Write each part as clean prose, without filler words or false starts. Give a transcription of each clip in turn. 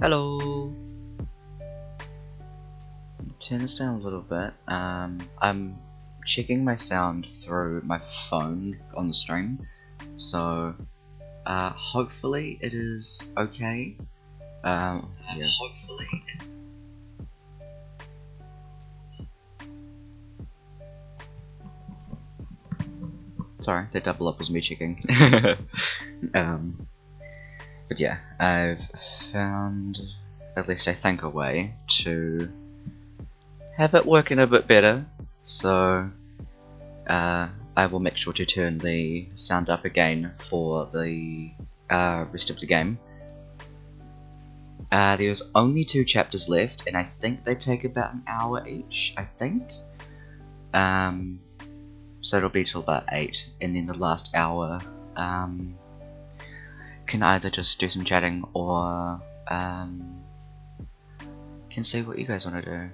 Hello. Turn this down a little bit. I'm checking my sound through my phone on the stream, so hopefully it is okay. Yeah. Hopefully. Sorry, that double up was me checking. But yeah, I've found, at least I think, a way to have it working a bit better. So I will make sure to turn the sound up again for the rest of the game. There's only 2 chapters left, and I think they take about an hour each, I think. So it'll be till about 8, and then the last hour can either just do some chatting or can see what you guys want to do.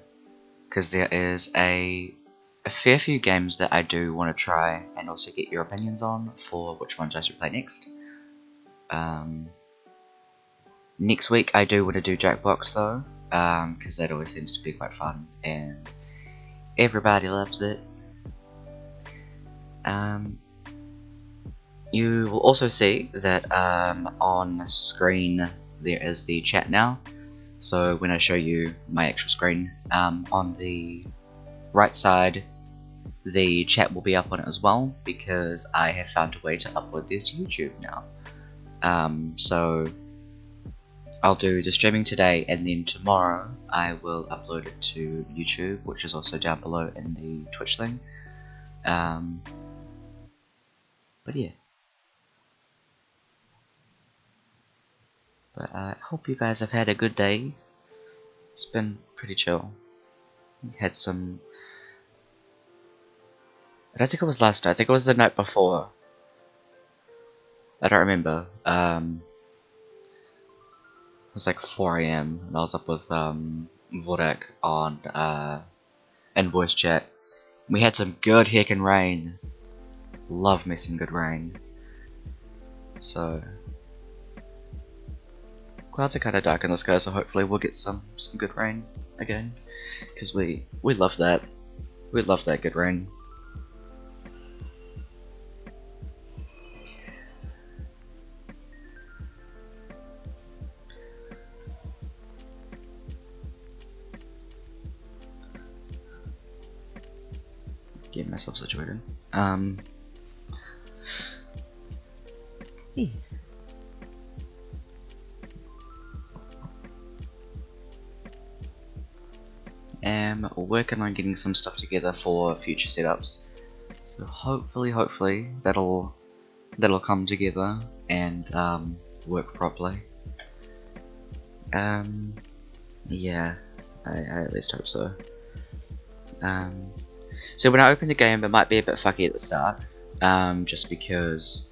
Because there is a fair few games that I do want to try and also get your opinions on for which ones I should play next. Next week I do want to do Jackbox though, because that always seems to be quite fun and everybody loves it. You will also see that on screen there is the chat now. So when I show you my actual screen, on the right side the chat will be up on it as well, because I have found a way to upload this to YouTube now. So I'll do the streaming today, and then tomorrow I will upload it to YouTube, which is also down below in the Twitch thing. But yeah. But I hope you guys have had a good day. It's been pretty chill. Had some... I don't think it was last night, I think it was the night before. I don't remember. It was like 4 AM and I was up with Vorak on in voice chat. We had some good heckin' rain. Love me some good rain. So clouds are kinda dark in the sky, so hopefully we'll get some good rain again. Because we love that. We love that good rain. Get myself situated. Yeah. Am working on getting some stuff together for future setups. So hopefully that'll come together and work properly. Yeah, I at least hope so. So when I open the game, it might be a bit fucky at the start, just because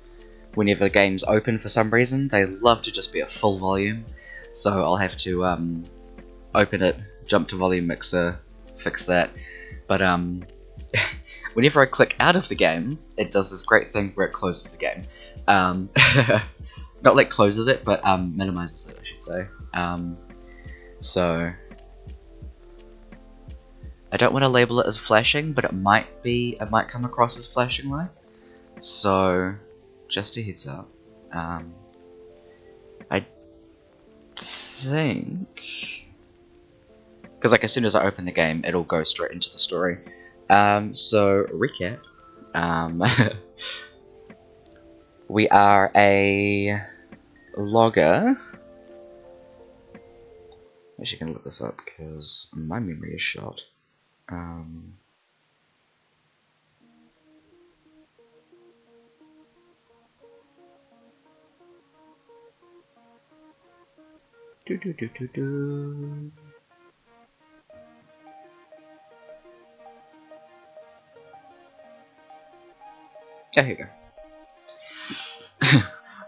whenever games open for some reason, they love to just be at full volume. So I'll have to open it, jump to volume mixer, fix that. But whenever I click out of the game, it does this great thing where it closes the game. Not like closes it, but minimizes it, I should say. So I don't want to label it as flashing, but it might come across as flashing like. So just a heads up. I think, because like as soon as I open the game, it'll go straight into the story. So recap. We are a logger. I'm actually gonna look this up because my memory is shot. Oh, here you go.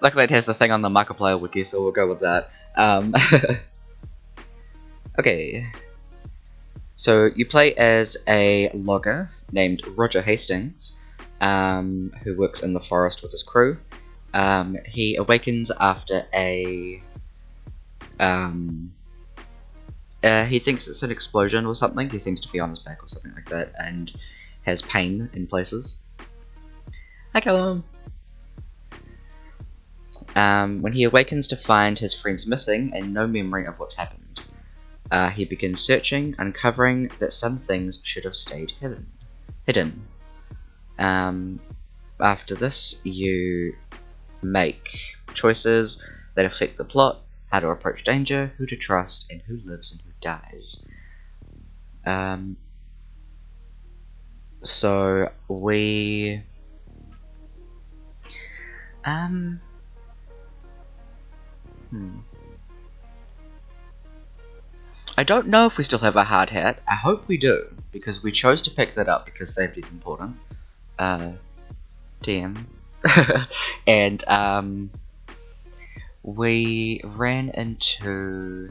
Luckily it has the thing on the Markiplier wiki, so we'll go with that. Okay. So you play as a logger named Roger Hastings, who works in the forest with his crew. He awakens after a He thinks it's an explosion or something. He seems to be on his back or something like that, and has pain in places. Hi, Callum. When he awakens to find his friends missing and no memory of what's happened, he begins searching, uncovering that some things should have stayed hidden. After this, you make choices that affect the plot, how to approach danger, who to trust, and who lives and who dies. So we I don't know if we still have a hard hat. I hope we do, because we chose to pick that up because safety is important. TM. And we ran into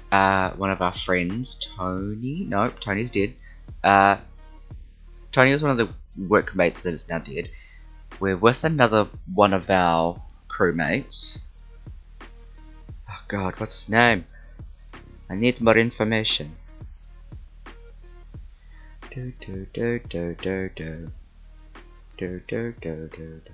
one of our friends, Tony. No, Tony's dead. Tony was one of the workmates that is now dead. We're with another one of our crewmates. Oh god, what's his name? I need more information. Do do do do do do. Do do do do do.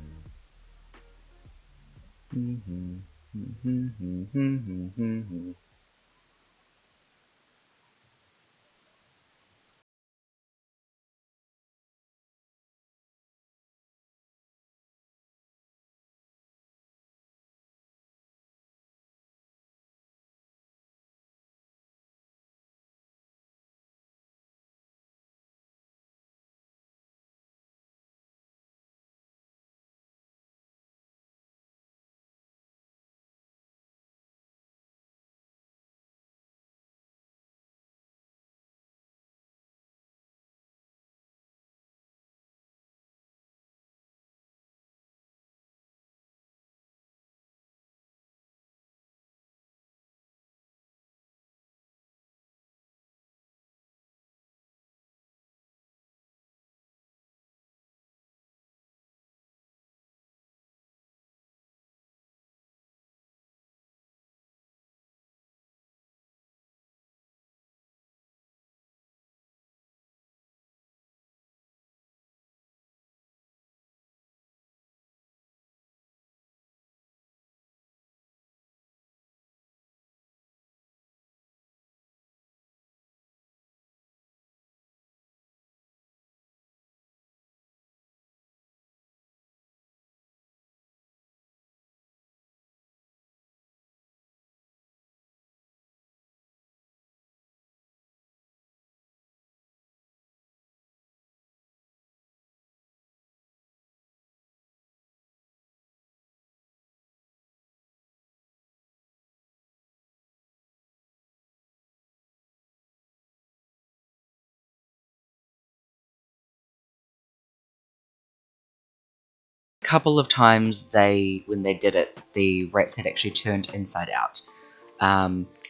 Couple of times when they did it, the rats had actually turned inside out.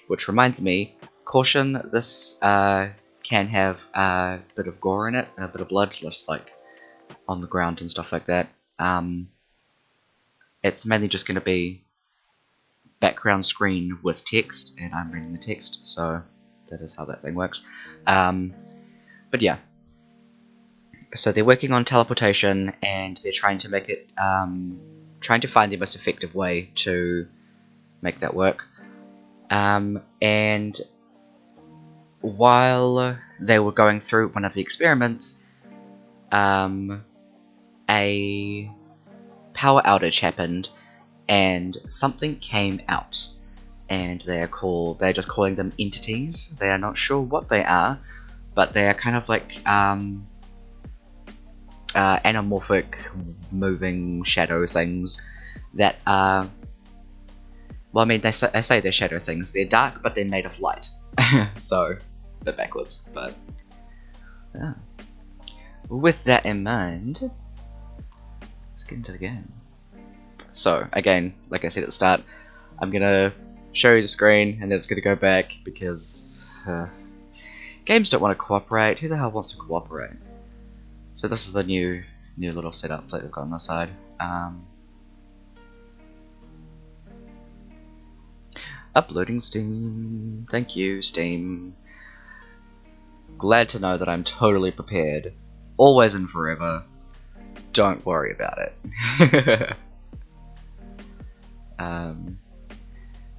Which reminds me, caution, this can have a bit of gore in it, a bit of blood, just like on the ground and stuff like that. It's mainly just going to be background screen with text, and I'm reading the text, so that is how that thing works. But yeah. So they're working on teleportation, and they're trying to make it, trying to find the most effective way to make that work. And while they were going through one of the experiments, a power outage happened, and something came out. And they're just calling them entities. They are not sure what they are, but they are kind of like anamorphic moving shadow things that are, well, I mean, I say they're shadow things. They're dark, but they're made of light. So, a bit backwards, but yeah. With that in mind, let's get into the game. So, again, like I said at the start, I'm gonna show you the screen, and then it's gonna go back, because games don't want to cooperate. Who the hell wants to cooperate? So this is the new little setup that we've got on the side. Uploading Steam. Thank you, Steam. Glad to know that I'm totally prepared. Always and forever. Don't worry about it.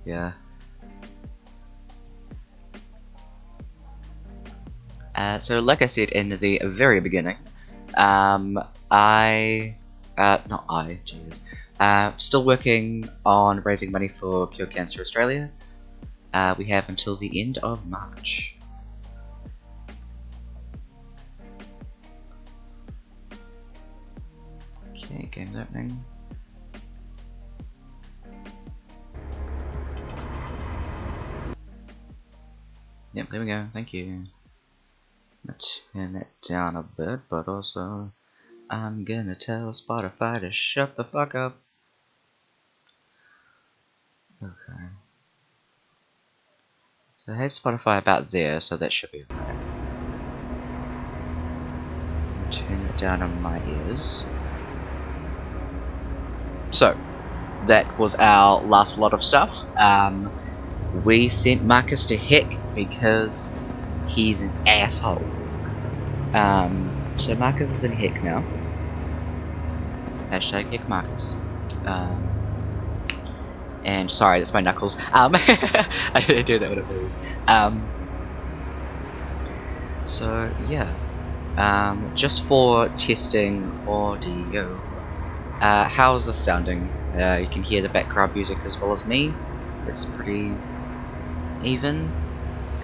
Yeah. So like I said in the very beginning, still working on raising money for Cure Cancer Australia. We have until the end of March. Okay, game's opening. Yep, there we go, thank you. Let's turn that down a bit, but also I'm gonna tell Spotify to shut the fuck up. Okay. So I had Spotify about there, so that should be right. Turn it down on my ears. So, that was our last lot of stuff. We sent Marcus to heck because he's an asshole. So Marcus is in heck now. Hashtag heck Marcus. And sorry, that's my knuckles. I do that when I lose. So yeah. Just for testing audio. How's this sounding? You can hear the background music as well as me. It's pretty even,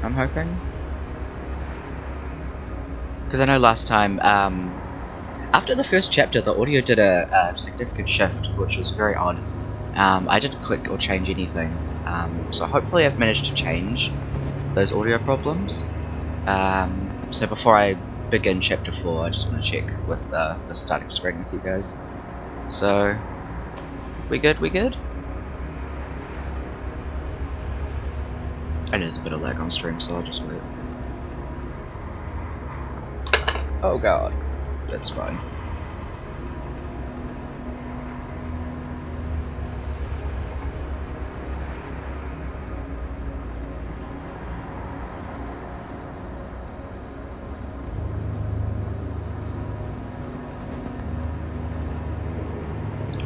I'm hoping. Because I know last time, after the first chapter, the audio did a significant shift, which was very odd. I didn't click or change anything, so hopefully I've managed to change those audio problems. So before I begin chapter 4, I just want to check with the starting screen with you guys. So, we good? I know there's a bit of lag on stream, so I'll just wait. Oh god, that's fine.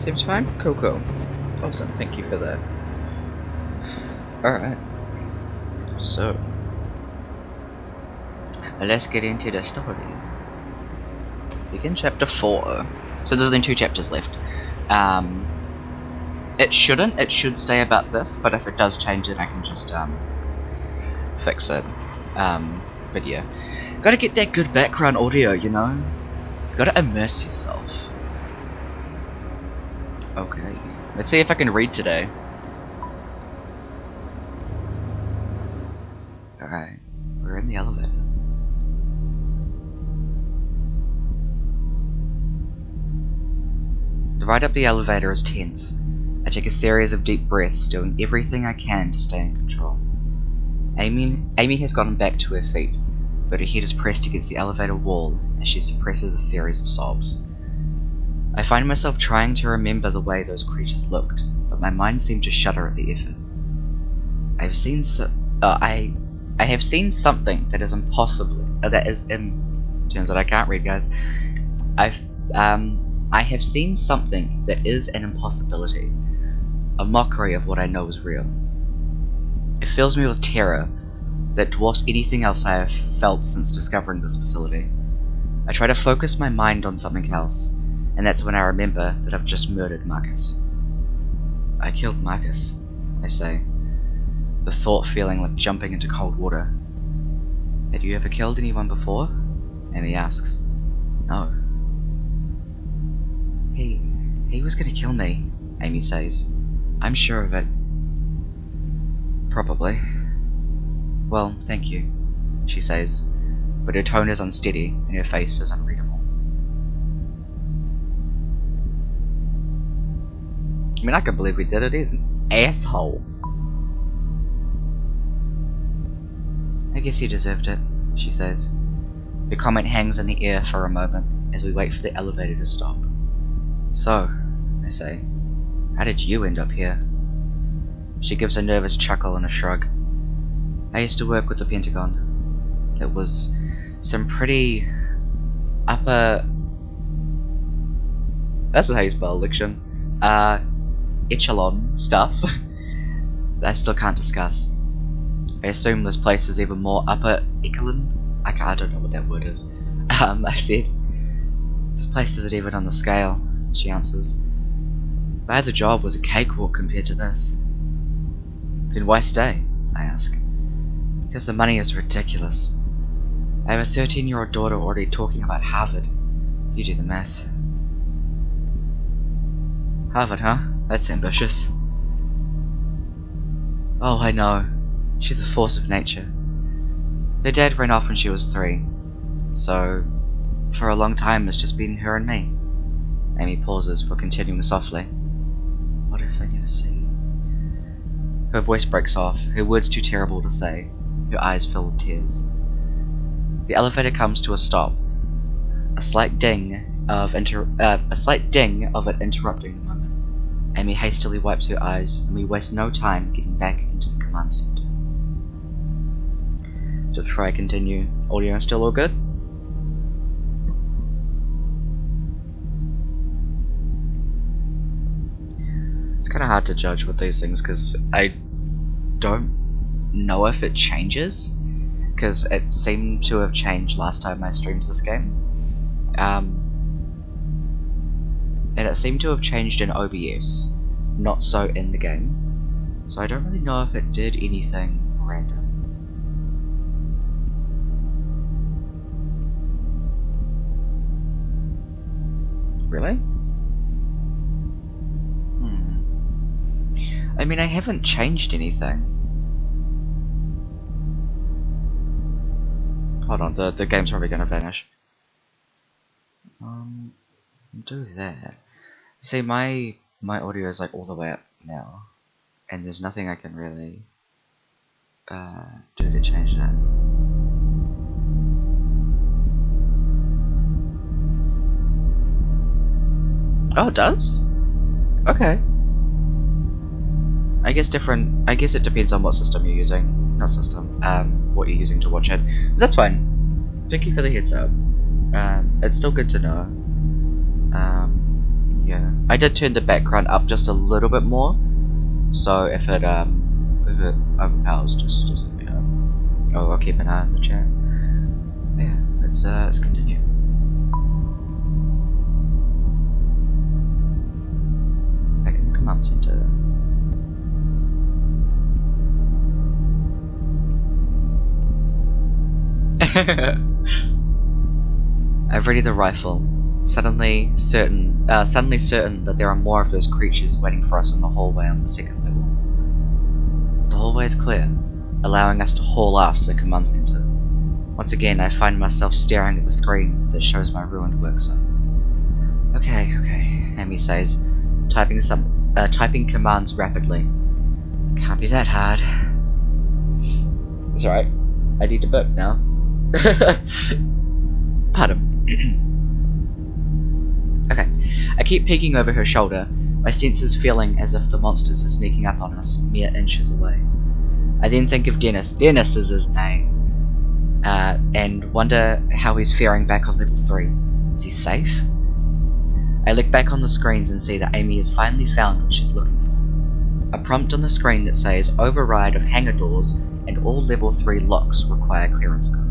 Seems fine? Cool. Awesome, thank you for that. Alright. So, let's get into the story. Begin chapter 4. So there's only 2 chapters left. It should stay about this, but if it does change it I can just fix it. But yeah. Gotta get that good background audio, you know? Gotta immerse yourself. Okay. Let's see if I can read today. Alright. We're in the elevator. The ride up the elevator is tense. I take a series of deep breaths, doing everything I can to stay in control. Amy has gotten back to her feet, but her head is pressed against the elevator wall as she suppresses a series of sobs. I find myself trying to remember the way those creatures looked, but my mind seemed to shudder at the effort. I have seen something that is impossible. Turns out I can't read, guys. I have seen something that is an impossibility, a mockery of what I know is real. It fills me with terror that dwarfs anything else I have felt since discovering this facility. I try to focus my mind on something else, and that's when I remember that I've just murdered Marcus. I killed Marcus, I say, the thought feeling like jumping into cold water. Had you ever killed anyone before? Amy asks. No. He was gonna kill me, Amy says. I'm sure of it. Probably. Well, thank you, she says, but her tone is unsteady and her face is unreadable. I mean, I can believe we did it. He's an asshole. I guess he deserved it, she says. Her comment hangs in the air for a moment as we wait for the elevator to stop. So, I say, how did you end up here? She gives a nervous chuckle and a shrug. I used to work with the Pentagon. It was some pretty upper... That's not how you spell addiction. Echelon stuff that I still can't discuss. I assume this place is even more upper echelon? I don't know what that word is. I said, this place isn't even on the scale, she answers. If I had the job was a cakewalk compared to this. Then why stay? I ask. Because the money is ridiculous. I have a 13-year-old daughter already talking about Harvard. You do the math. Harvard, huh? That's ambitious. Oh, I know. She's a force of nature. Her dad ran off when she was 3, so for a long time it's just been her and me. Amy pauses before continuing softly. What if I never see? Her voice breaks off, her words too terrible to say, her eyes fill with tears. The elevator comes to a stop. A slight ding of it interrupting the moment. Amy hastily wipes her eyes, and we waste no time getting back into the command center. So before I continue, audio still all good? It's kind of hard to judge with these things because I don't know if it changes, because it seemed to have changed last time I streamed this game. And it seemed to have changed in OBS, not so in the game. So I don't really know if it did anything random. Really? I mean, I haven't changed anything. Hold on, the game's probably gonna vanish. Do that. See, my audio is like all the way up now, and there's nothing I can really do to change that. Oh, it does? Okay. I guess it depends on what system you're using. Not system, what you're using to watch it. But that's fine. Thank you for the heads up. It's still good to know. Yeah. I did turn the background up just a little bit more. So if it overpowers, just let me know. Oh, I'll keep an eye on the chat. Yeah, let's continue. Back in the command center. I've readied the rifle, suddenly certain that there are more of those creatures waiting for us in the hallway on the second level. The hallway is clear, allowing us to haul ass to the command center. Once again, I find myself staring at the screen that shows my ruined worksite. Okay, Amy says, typing commands rapidly. Can't be that hard. It's alright. I need to burp now. Pardon. Okay. I keep peeking over her shoulder, my senses feeling as if the monsters are sneaking up on us, mere inches away. I then think of Dennis. Dennis is his name. And wonder how he's faring back on level 3. Is he safe? I look back on the screens and see that Amy has finally found what she's looking for. A prompt on the screen that says override of hangar doors and all level 3 locks require clearance code.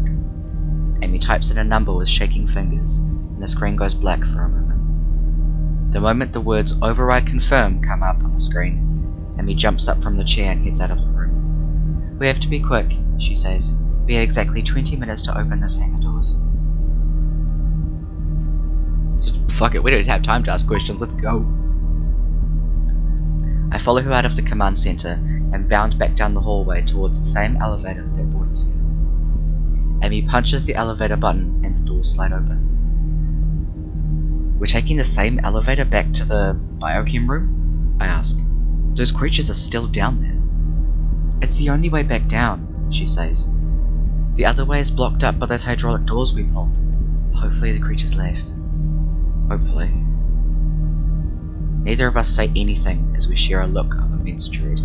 Amy types in a number with shaking fingers, and the screen goes black for a moment. The moment the words override confirm come up on the screen, Amy jumps up from the chair and heads out of the room. We have to be quick, she says. We have exactly 20 minutes to open those hangar doors. Just fuck it, we don't have time to ask questions, let's go. I follow her out of the command center and bound back down the hallway towards the same elevator that brought us here. Amy punches the elevator button and the doors slide open. We're taking the same elevator back to the biochem room? I ask. Those creatures are still down there. It's the only way back down, she says. The other way is blocked up by those hydraulic doors we pulled. Hopefully the creatures left. Hopefully. Neither of us say anything as we share a look of immense dread.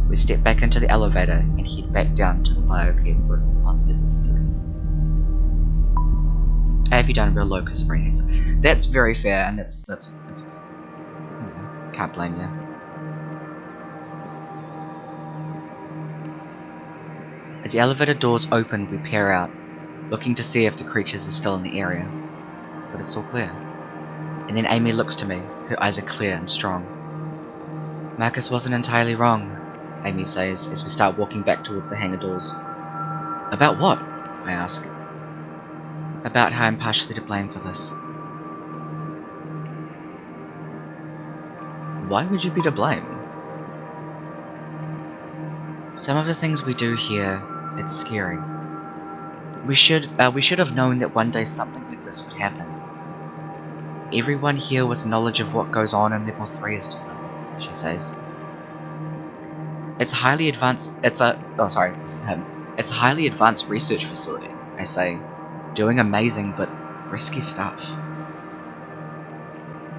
We step back into the elevator and head back down to the biochem room on level 3. Have you done real low because of brain cancer? That's very fair, and that's can't blame you. As the elevator doors open, we peer out, looking to see if the creatures are still in the area, but it's all clear. And then Amy looks to me, her eyes are clear and strong. Marcus wasn't entirely wrong, Amy says as we start walking back towards the hangar doors. About what? I ask. About how I'm partially to blame for this. Why would you be to blame? Some of the things we do here, it's scary. We should have known that one day something like this would happen. Everyone here with knowledge of what goes on in level 3 is to blame, she says. It's a highly advanced research facility, I say, doing amazing but risky stuff.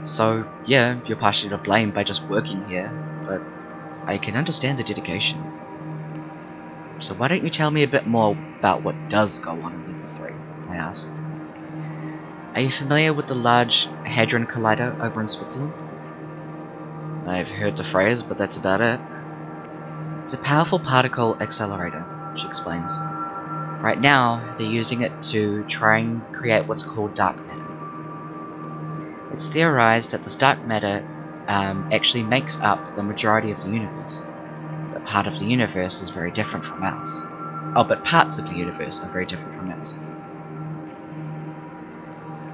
So, yeah, you're partially to blame by just working here, but I can understand the dedication. So why don't you tell me a bit more about what does go on in level 3, I ask. Are you familiar with the Large Hadron Collider over in Switzerland? I've heard the phrase, but that's about it. It's a powerful particle accelerator, she explains. Right now, they're using it to try and create what's called dark matter. It's theorized that this dark matter actually makes up the majority of the universe. But part of the universe is very different from ours. But parts of the universe are very different from ours.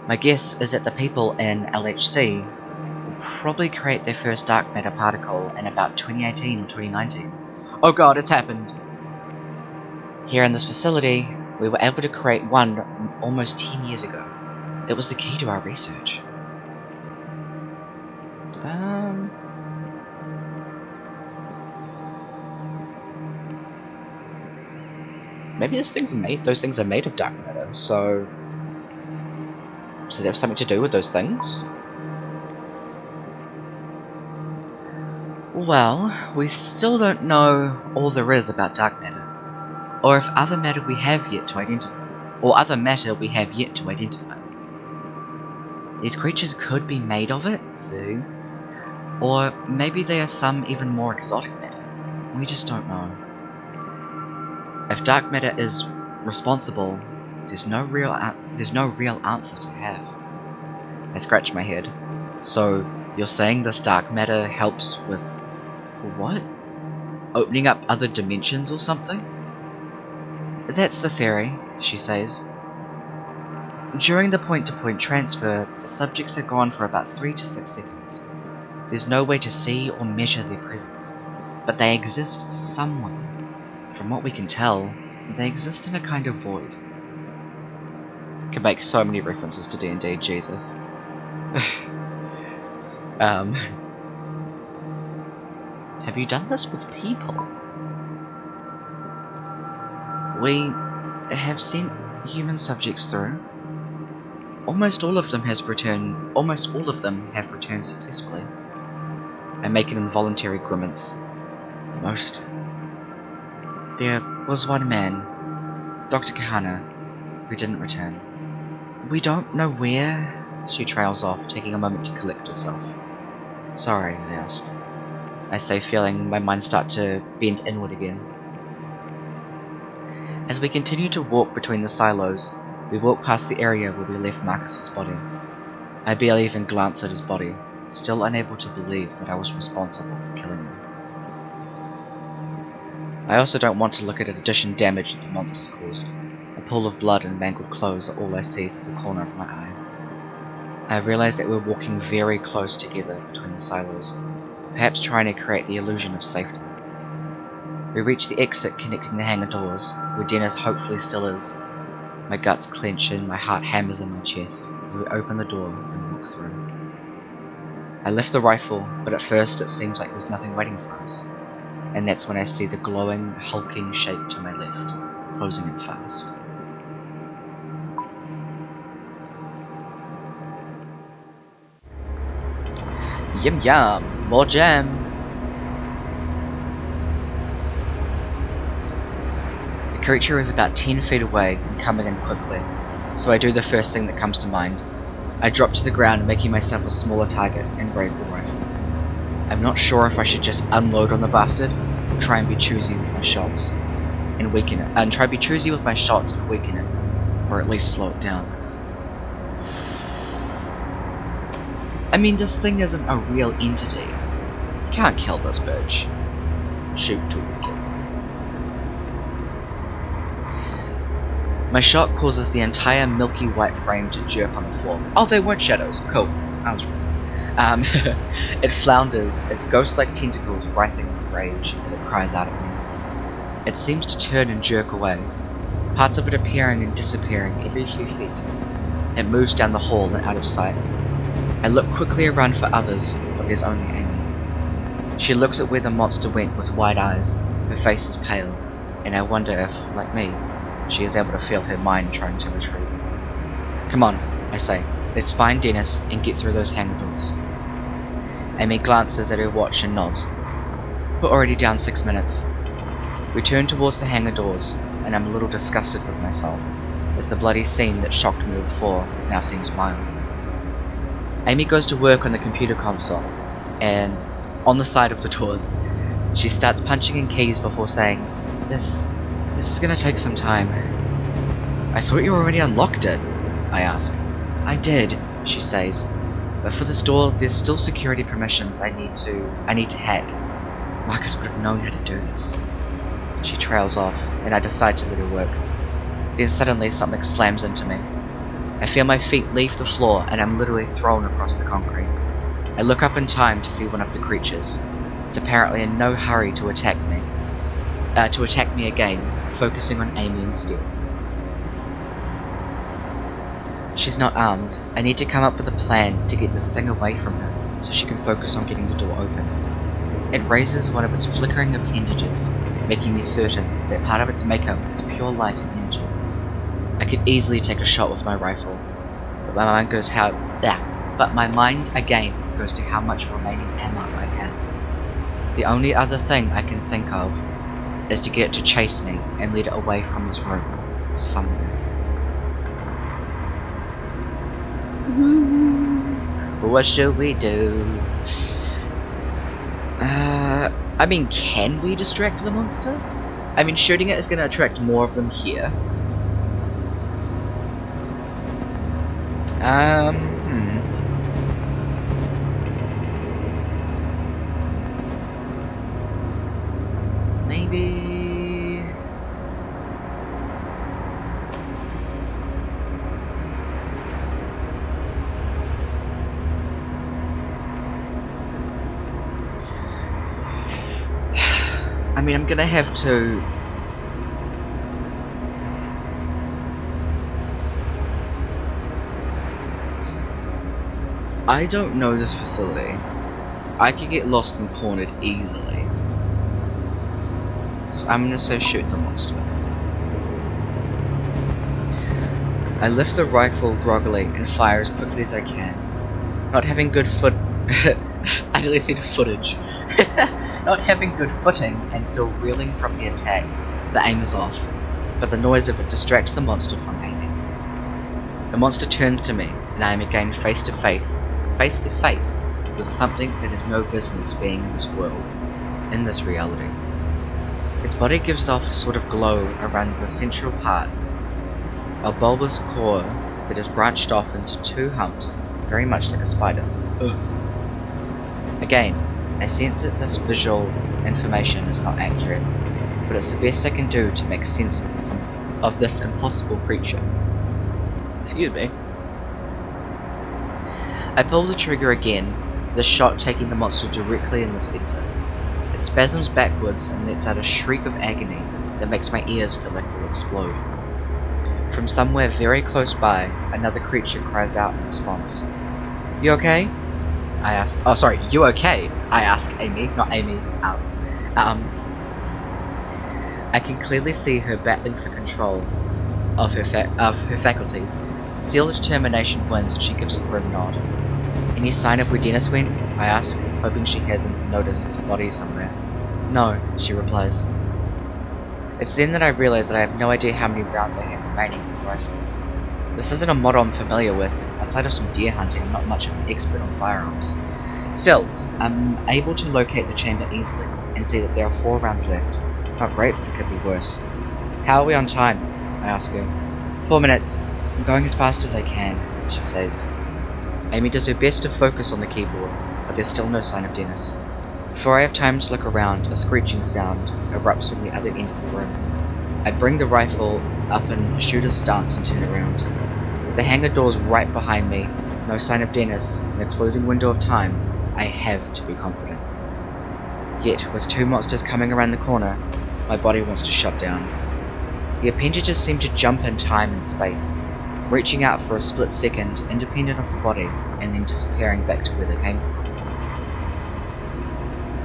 My guess is that the people in LHC will probably create their first dark matter particle in about 2018 or 2019. Oh god, it's happened! Here in this facility, we were able to create one almost 10 years ago. It was the key to our research. Maybe those things are made of dark matter, so they have something to do with those things? Well, we still don't know all there is about dark matter, or if other matter we have yet to identify. These creatures could be made of it, too. Or maybe they are some even more exotic matter. We just don't know. If dark matter is responsible, there's no real answer to have. I scratch my head. So, you're saying this dark matter helps with what? Opening up other dimensions or something? That's the theory, she says. During the point-to-point transfer, the subjects are gone for about 3 to 6 seconds. There's no way to see or measure their presence, but they exist somewhere. From what we can tell, they exist in a kind of void. Can make so many references to D&D, Jesus. Have you done this with people? We have sent human subjects through. Almost all of them have returned successfully. I make an involuntary grimace. Most. There was one man, Dr. Kahana, who didn't return. We don't know where. She trails off, taking a moment to collect herself. Sorry, I asked. I say, feeling my mind start to bend inward again. As we continue to walk between the silos, we walk past the area where we left Marcus's body. I barely even glance at his body, still unable to believe that I was responsible for killing him. I also don't want to look at the addition damage that the monsters caused. A pool of blood and mangled clothes are all I see through the corner of my eye. I realize that we're walking very close together between the silos, perhaps trying to create the illusion of safety. We reach the exit connecting the hangar doors, where Dennis hopefully still is. My guts clench and my heart hammers in my chest as we open the door and walk through. I lift the rifle, but at first it seems like there's nothing waiting for us, and that's when I see the glowing, hulking shape to my left, closing in fast. Yum yum, more jam! The creature is about 10 feet away and coming in quickly, so I do the first thing that comes to mind. I drop to the ground, making myself a smaller target, and raise the rifle. I'm not sure if I should just unload on the bastard, or try and be choosy with my shots and weaken it, or at least slow it down. I mean, this thing isn't a real entity. You can't kill this bitch. Shoot to weaken. My shot causes the entire milky white frame to jerk on the floor. Oh, they weren't shadows. Cool. I was wrong. It flounders, its ghost-like tentacles writhing with rage as it cries out at me. It seems to turn and jerk away, parts of it appearing and disappearing every few feet. It moves down the hall and out of sight. I look quickly around for others, but there's only Amy. She looks at where the monster went with wide eyes. Her face is pale, and I wonder if, like me, she is able to feel her mind trying to retreat. Come on, I say. Let's find Dennis and get through those hangar doors. Amy glances at her watch and nods. We're already down 6 minutes. We turn towards the hangar doors, and I'm a little disgusted with myself, as the bloody scene that shocked me before now seems mild. Amy goes to work on the computer console, and on the side of the doors, she starts punching in keys before saying, This is gonna take some time. I thought you already unlocked it, I ask. I did, she says, but for this door there's still security permissions I need to hack. Marcus would have known how to do this. She trails off, and I decide to let her work. Then suddenly something slams into me. I feel my feet leave the floor and I'm literally thrown across the concrete. I look up in time to see one of the creatures. It's apparently in no hurry to attack me again, focusing on Amy instead. She's not armed. I need to come up with a plan to get this thing away from her, so she can focus on getting the door open. It raises one of its flickering appendages, making me certain that part of its makeup is pure light and energy. I could easily take a shot with my rifle, but my mind again goes to how much remaining ammo I have. The only other thing I can think of is to get it to chase me and lead it away from this room, somewhere. What should we do? I mean, can we distract the monster? I mean, shooting it is going to attract more of them here. Maybe... I mean, I'm gonna have to... I don't know this facility. I could get lost and cornered easily. So I'm gonna say shoot the monster. I lift the rifle groggily and fire as quickly as I can. Not having good I nearly said footage. Not having good footing and still reeling from the attack, the aim is off, but the noise of it distracts the monster from aiming. The monster turns to me, and I am again face to face with something that has no business being in this world, in this reality. Its body gives off a sort of glow around the central part, a bulbous core that is branched off into 2 humps, very much like a spider. Ugh. Again, I sense that this visual information is not accurate, but it's the best I can do to make sense of this impossible creature. Excuse me. I pull the trigger again, this shot taking the monster directly in the center. It spasms backwards and lets out a shriek of agony that makes my ears feel like they'll explode. From somewhere very close by, another creature cries out in response. You okay? I ask. Oh, sorry. You okay? I ask Amy. Not Amy asks. I can clearly see her battling for control of her faculties. Still, the determination wins, and she gives a grim nod. Any sign of where Dennis went? I ask, hoping she hasn't noticed his body somewhere. No, she replies. It's then that I realise that I have no idea how many rounds I have remaining in the rifle. This isn't a mod I'm familiar with. Outside of some deer hunting, I'm not much of an expert on firearms. Still, I'm able to locate the chamber easily and see that there are 4 rounds left. Not great, but it could be worse. How are we on time? I ask her. 4 minutes. I'm going as fast as I can, she says. Amy does her best to focus on the keyboard, but there's still no sign of Dennis. Before I have time to look around, a screeching sound erupts from the other end of the room. I bring the rifle up in a shooter's stance and turn around. With the hangar doors right behind me, no sign of Dennis, and a closing window of time, I have to be confident. Yet, with 2 monsters coming around the corner, my body wants to shut down. The appendages seem to jump in time and space, reaching out for a split second independent of the body, and then disappearing back to where they came from.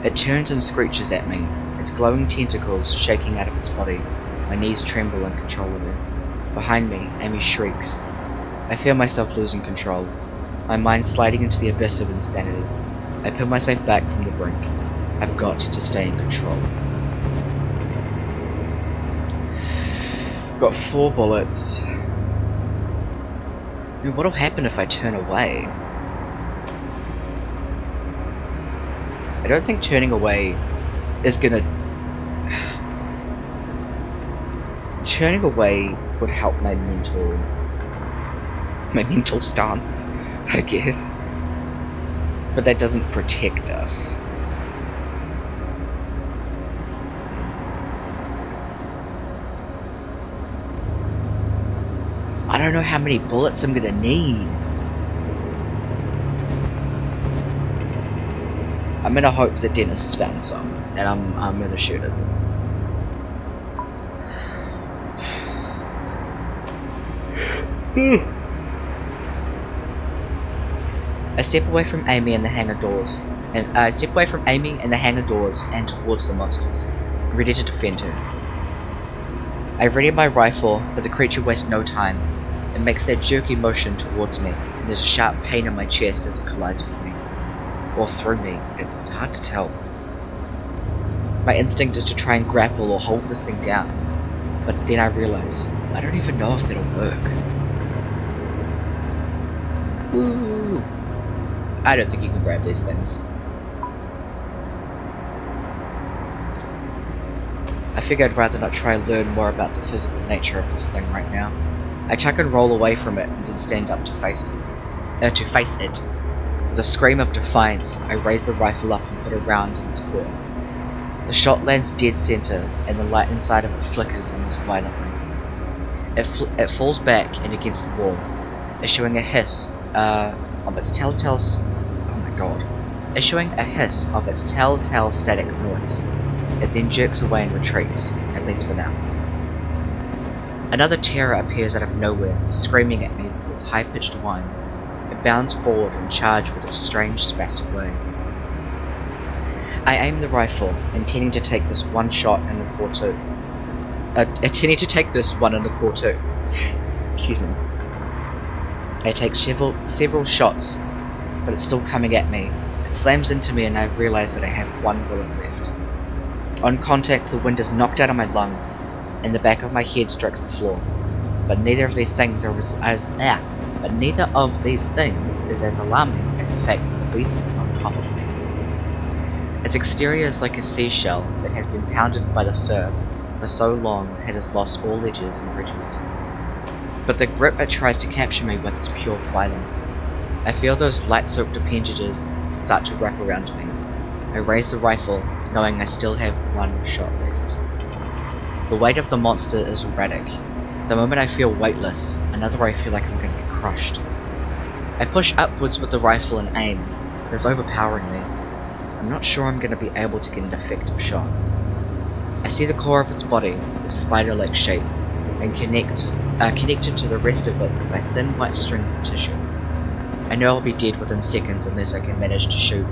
It turns and screeches at me, its glowing tentacles shaking out of its body. My knees tremble uncontrollably. Behind me, Amy shrieks. I feel myself losing control, my mind sliding into the abyss of insanity. I pull myself back from the brink. I've got to stay in control. Got 4 bullets. What'll happen if I turn away? I don't think turning away is gonna... Turning away would help my mental stance, I guess. But that doesn't protect us. I don't know how many bullets I'm gonna need. I'm gonna hope that Dennis has found some, and I'm gonna shoot it. I step away from Amy and the hangar doors, and towards the monsters, ready to defend her. I ready my rifle, but the creature wastes no time. It makes that jerky motion towards me, and there's a sharp pain in my chest as it collides with me. Or through me, it's hard to tell. My instinct is to try and grapple or hold this thing down, but then I realize, I don't even know if that'll work. Ooh. I don't think you can grab these things. I figured I'd rather not try and learn more about the physical nature of this thing right now. I chuck and roll away from it and then stand up to face it. With a scream of defiance, I raise the rifle up and put a round in its core. The shot lands dead center, and the light inside of it flickers almost violently. It falls back and against the wall, issuing a hiss of its telltale static noise. It then jerks away and retreats, at least for now. Another terror appears out of nowhere, screaming at me with its high-pitched whine. It bounds forward and charges with a strange spastic way. I aim the rifle, intending to take this one in the core too. Excuse me. I take several shots, but it's still coming at me. It slams into me and I realize that I have 1 bullet left. On contact, the wind is knocked out of my lungs, and the back of my head strikes the floor. But neither of these things is as alarming as the fact that the beast is on top of me. Its exterior is like a seashell that has been pounded by the surf for so long it has lost all edges and ridges. But the grip it tries to capture me with is pure violence. I feel those light-soaked appendages start to wrap around me. I raise the rifle, knowing I still have 1 shot left. The weight of the monster is erratic. The moment I feel weightless, another I feel like I'm going to get crushed. I push upwards with the rifle and aim, but it's overpowering me. I'm not sure I'm going to be able to get an effective shot. I see the core of its body, the spider-like shape, and connected to the rest of it by thin white strings of tissue. I know I'll be dead within seconds unless I can manage a shot,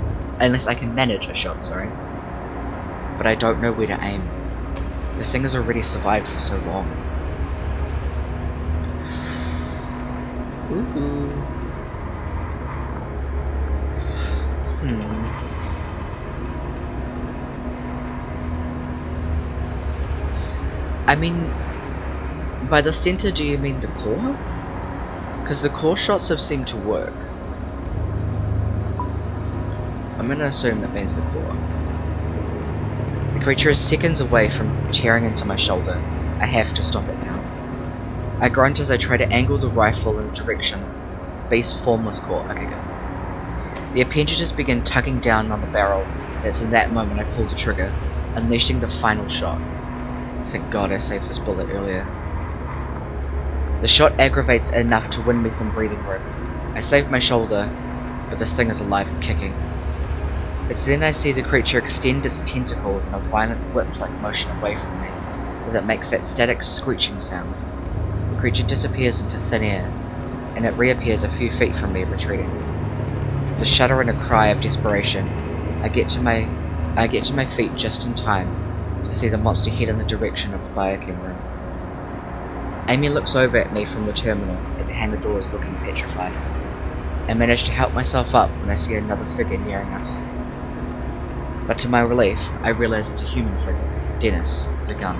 But I don't know where to aim. This thing has already survived for so long. Ooh. I mean, by the center, do you mean the core? Because the core shots have seemed to work. I'm gonna assume that means the core. The creature is seconds away from tearing into my shoulder. I have to stop it now. I grunt as I try to angle the rifle in the direction of base formless core. Okay, good. The appendages begin tugging down on the barrel, and it's in that moment I pull the trigger, unleashing the final shot. Thank God I saved this bullet earlier. The shot aggravates enough to win me some breathing room. I save my shoulder, but this thing is alive and kicking. It's then I see the creature extend its tentacles in a violent whip-like motion away from me, as it makes that static screeching sound. The creature disappears into thin air, and it reappears a few feet from me, retreating. With a shudder and a cry of desperation, I get to my feet just in time to see the monster head in the direction of the biochem room. Amy looks over at me from the terminal at the hangar doors, looking petrified. I manage to help myself up when I see another figure nearing us. But to my relief, I realize it's a human figure, Dennis, with a gun.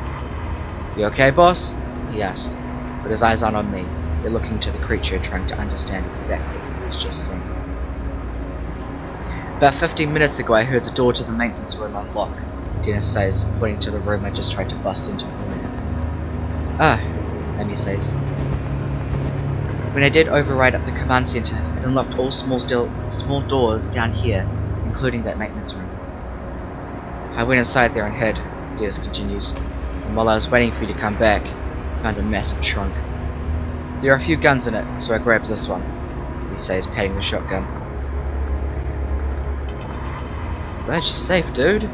"You okay, boss?" he asked, but his eyes aren't on me. They're looking to the creature, trying to understand exactly what he's just seen. "About 15 minutes ago I heard the door to the maintenance room unlock," Dennis says, pointing to the room I just tried to bust into earlier. "Ah," Amy says. "When I did override up the command center, it unlocked all small doors down here, including that maintenance room. I went inside there and hid," Dennis continues, "and while I was waiting for you to come back, I found a massive trunk. There are a few guns in it, so I grabbed this one," he says, patting the shotgun. "Glad you're safe, dude."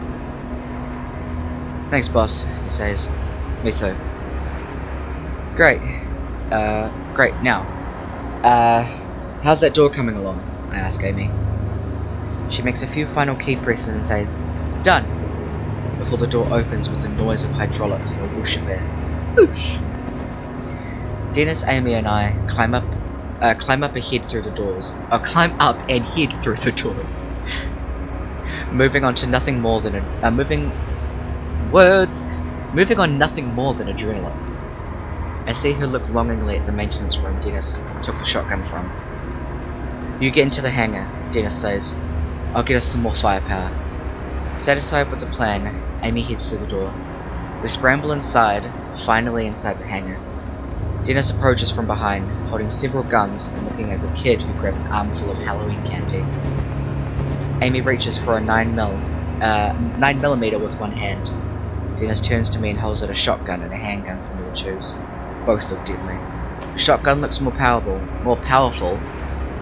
"Thanks, boss," he says. "Me too." Great. Now. How's that door coming along?" I ask Amy. She makes a few final key presses and says, "Done," before the door opens with the noise of hydraulics and a whoosh of air. Whoosh! Dennis, Amy, and I climb up and head through the doors. Moving on nothing more than adrenaline. I see her look longingly at the maintenance room Dennis took the shotgun from. "You get into the hangar," Dennis says. "I'll get us some more firepower." Satisfied with the plan, Amy heads through the door. We scramble inside, finally inside the hangar. Dennis approaches from behind, holding several guns and looking like a kid who grabbed an armful of Halloween candy. Amy reaches for a 9mm with one hand. Dennis turns to me and holds out a shotgun and a handgun for me to choose. Both look deadly. The shotgun looks more powerful, but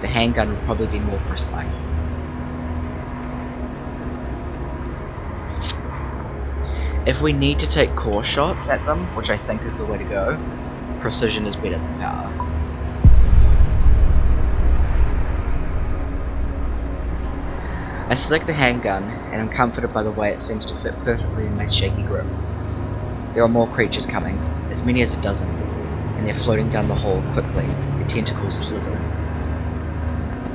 the handgun would probably be more precise. If we need to take core shots at them, which I think is the way to go, precision is better than power. I select the handgun, and am comforted by the way it seems to fit perfectly in my shaky grip. There are more creatures coming, as many as a dozen, and they're floating down the hall quickly, their tentacles slithering.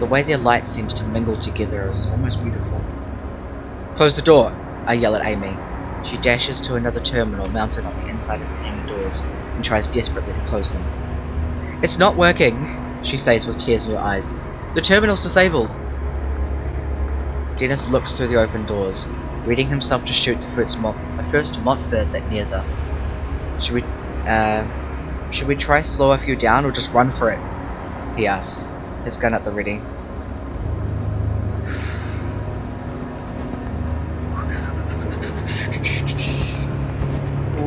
The way their light seems to mingle together is almost beautiful. "Close the door!" I yell at Amy. She dashes to another terminal mounted on the inside of the hangar doors, and tries desperately to close them. "It's not working," she says with tears in her eyes. "The terminal's disabled." Dennis looks through the open doors, readying himself to shoot the first monster that nears us. Should we try slow a few down or just run for it?" he asks, his gun at the ready.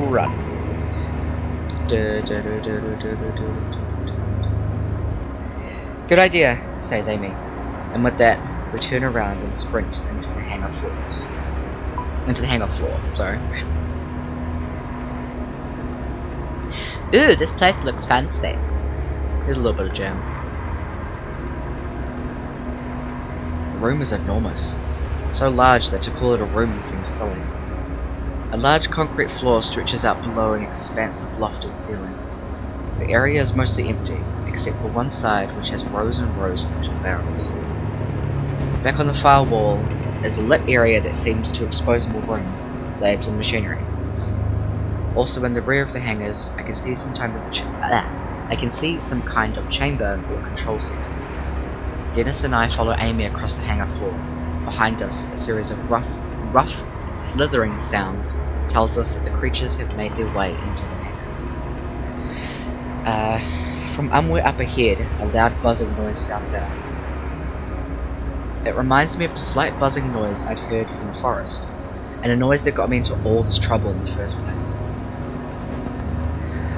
Run. "Good idea," says Amy, and with that, we turn around and sprint into the hangar floor. Ooh, this place looks fancy. There's a little bit of jam. The room is enormous, so large that to call it a room seems silly. A large concrete floor stretches out below an expansive lofted ceiling. The area is mostly empty, except for one side which has rows and rows of barrels. Back on the far wall is a lit area that seems to expose more rooms, labs and machinery. Also in the rear of the hangars, I can see some kind of chamber or control center. Dennis and I follow Amy across the hangar floor. Behind us, a series of rough, slithering sounds tells us that the creatures have made their way into the hangar. From somewhere up ahead, a loud buzzing noise sounds out. It reminds me of the slight buzzing noise I'd heard from the forest, and a noise that got me into all this trouble in the first place.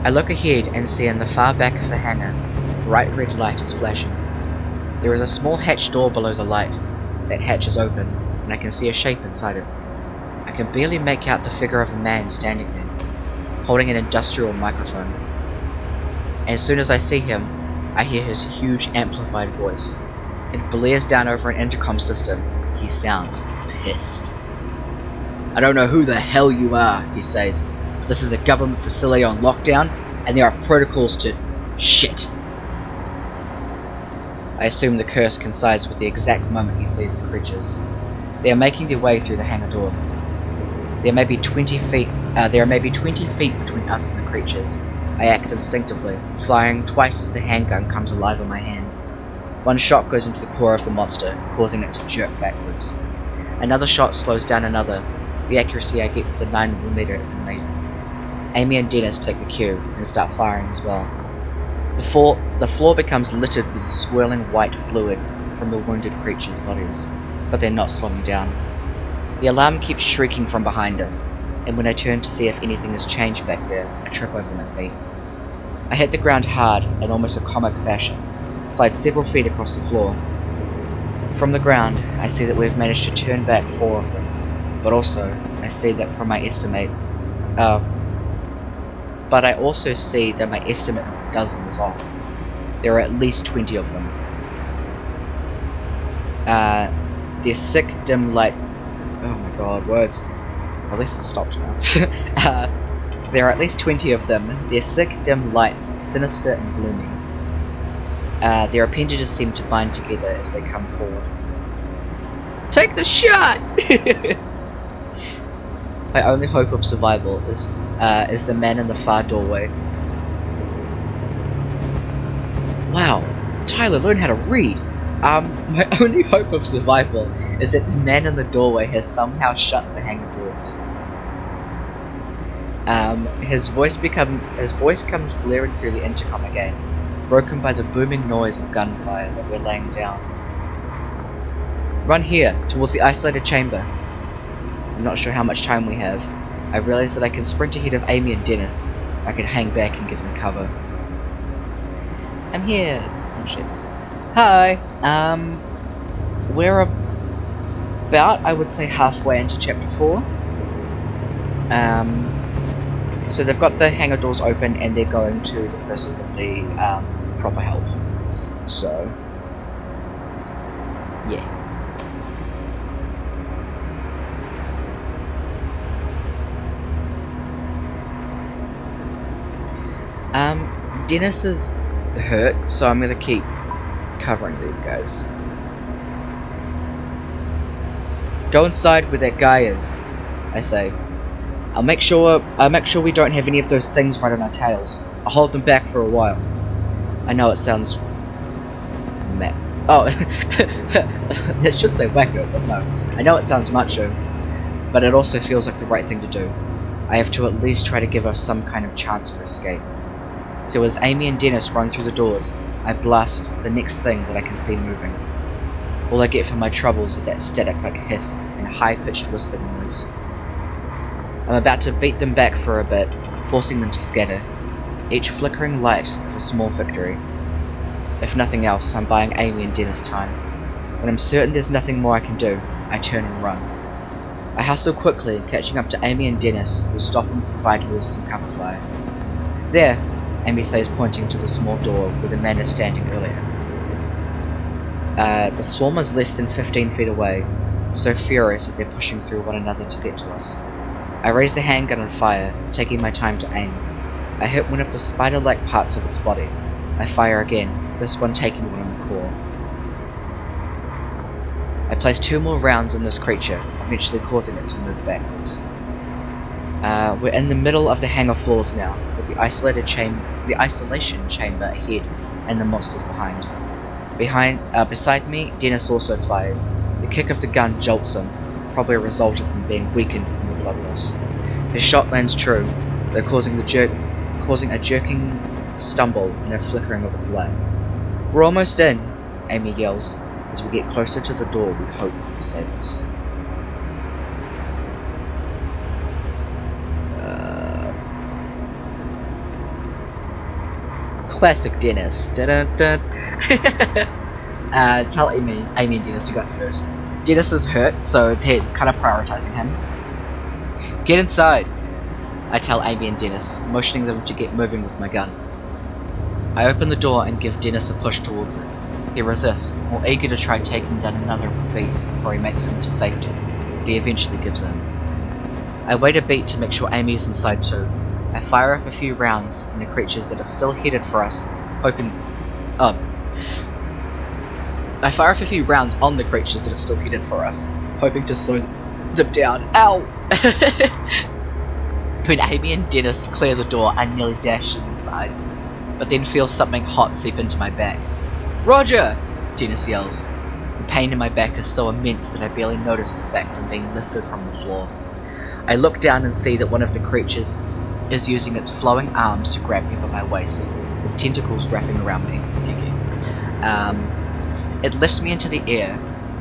I look ahead and see in the far back of the hangar, a bright red light is flashing. There is a small hatch door below the light. That hatch is open, and I can see a shape inside it. I can barely make out the figure of a man standing there, holding an industrial microphone. As soon as I see him, I hear his huge amplified voice. It blares down over an intercom system. He sounds pissed. "I don't know who the hell you are," he says, "but this is a government facility on lockdown, and there are protocols to shit." I assume the curse coincides with the exact moment he sees the creatures. They are making their way through the hangar door. There may be 20 feet between us and the creatures. I act instinctively, firing twice as the handgun comes alive in my hands. One shot goes into the core of the monster, causing it to jerk backwards. Another shot slows down another. The accuracy I get with the 9mm is amazing. Amy and Dennis take the cue and start firing as well. The floor becomes littered with swirling white fluid from the wounded creatures' bodies, but they're not slowing down. The alarm keeps shrieking from behind us, and when I turn to see if anything has changed back there, I trip over my feet. I hit the ground hard in almost a comic fashion, slide several feet across the floor. From the ground, I see that we've managed to turn back 4 of them, but also I see that from my estimate, but I also see that my estimate of a dozen is off. There are at least 20 of them. Their sick, dim light. Oh my god, words. At least it stopped now. There are at least 20 of them. Their sick, dim lights, sinister and gloomy. Their appendages seem to bind together as they come forward. Take the shot! My only hope of survival is the man in the far doorway. Wow, Tyler, learn how to read. My only hope of survival is that the man in the doorway has somehow shut the hangar doors. His voice comes blaring through the intercom again, broken by the booming noise of gunfire that we're laying down. Run here, towards the isolated chamber. I'm not sure how much time we have. I realize that I can sprint ahead of Amy and Dennis. I can hang back and give them cover. I'm here. Oh, shit. Hi. We're about, I would say, halfway into chapter 4. So they've got the hangar doors open and they're going to the person with the proper help. So, yeah. Dennis is hurt, so I'm gonna keep covering these guys. Go inside where that guy is, I say. I'll make sure we don't have any of those things right on our tails. I'll hold them back for a while. I know it sounds it should say wacko, but no. I know it sounds macho, but it also feels like the right thing to do. I have to at least try to give us some kind of chance for escape. So as Amy and Dennis run through the doors, I blast the next thing that I can see moving. All I get for my troubles is that static-like hiss and high-pitched whistling noise. I'm about to beat them back for a bit, forcing them to scatter. Each flickering light is a small victory. If nothing else, I'm buying Amy and Dennis time. When I'm certain there's nothing more I can do, I turn and run. I hustle quickly, catching up to Amy and Dennis, who stop and provide me with some cover fire. There, Amy says, pointing to the small door where the man is standing earlier. The swarm is less than 15 feet away, so furious that they're pushing through one another to get to us. I raise the handgun and fire, taking my time to aim. I hit one of the spider-like parts of its body. I fire again, this one taking one in the core. I place 2 more rounds in this creature, eventually causing it to move backwards. We're in the middle of the hangar floors now, with the isolation chamber ahead and the monsters behind. Beside me, Dennis also fires. The kick of the gun jolts him, probably a result of him being weakened from the blood loss. His shot lands true, though causing a jerking stumble and a flickering of its light. "We're almost in," Amy yells, as we get closer to the door we hope will save us. Classic Dennis. Tell Amy and Dennis to go first. Dennis is hurt, so they're kind of prioritizing him. "Get inside," I tell Amy and Dennis, motioning them to get moving with my gun. I open the door and give Dennis a push towards it. He resists, more eager to try taking down another beast before he makes it into safety, but he eventually gives in. I wait a beat to make sure Amy is inside too. I fire off a few rounds in the creatures that are still headed for us, hoping... I fire off a few rounds on the creatures that are still headed for us, hoping to slow them down. Ow! When Amy and Dennis clear the door, I nearly dash inside, but then feel something hot seep into my back. "Roger!" Dennis yells. The pain in my back is so immense that I barely notice the fact I'm being lifted from the floor. I look down and see that one of the creatures is using its flowing arms to grab me by my waist, its tentacles wrapping around me. It lifts me into the air,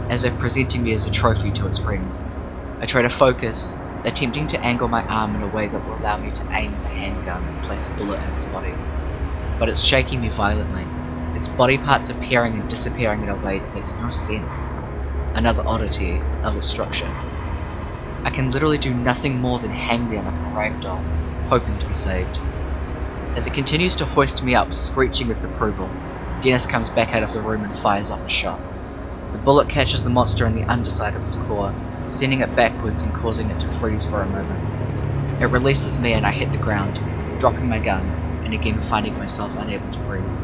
as if presenting me as a trophy to its friends. I try to focus, attempting to angle my arm in a way that will allow me to aim the handgun and place a bullet in its body. But it's shaking me violently, its body parts appearing and disappearing in a way that makes no sense. Another oddity of its structure. I can literally do nothing more than hang there like a ragdoll, hoping to be saved. As it continues to hoist me up, screeching its approval, Dennis comes back out of the room and fires off a shot. The bullet catches the monster in the underside of its claw, sending it backwards and causing it to freeze for a moment. It releases me and I hit the ground, dropping my gun, and again finding myself unable to breathe.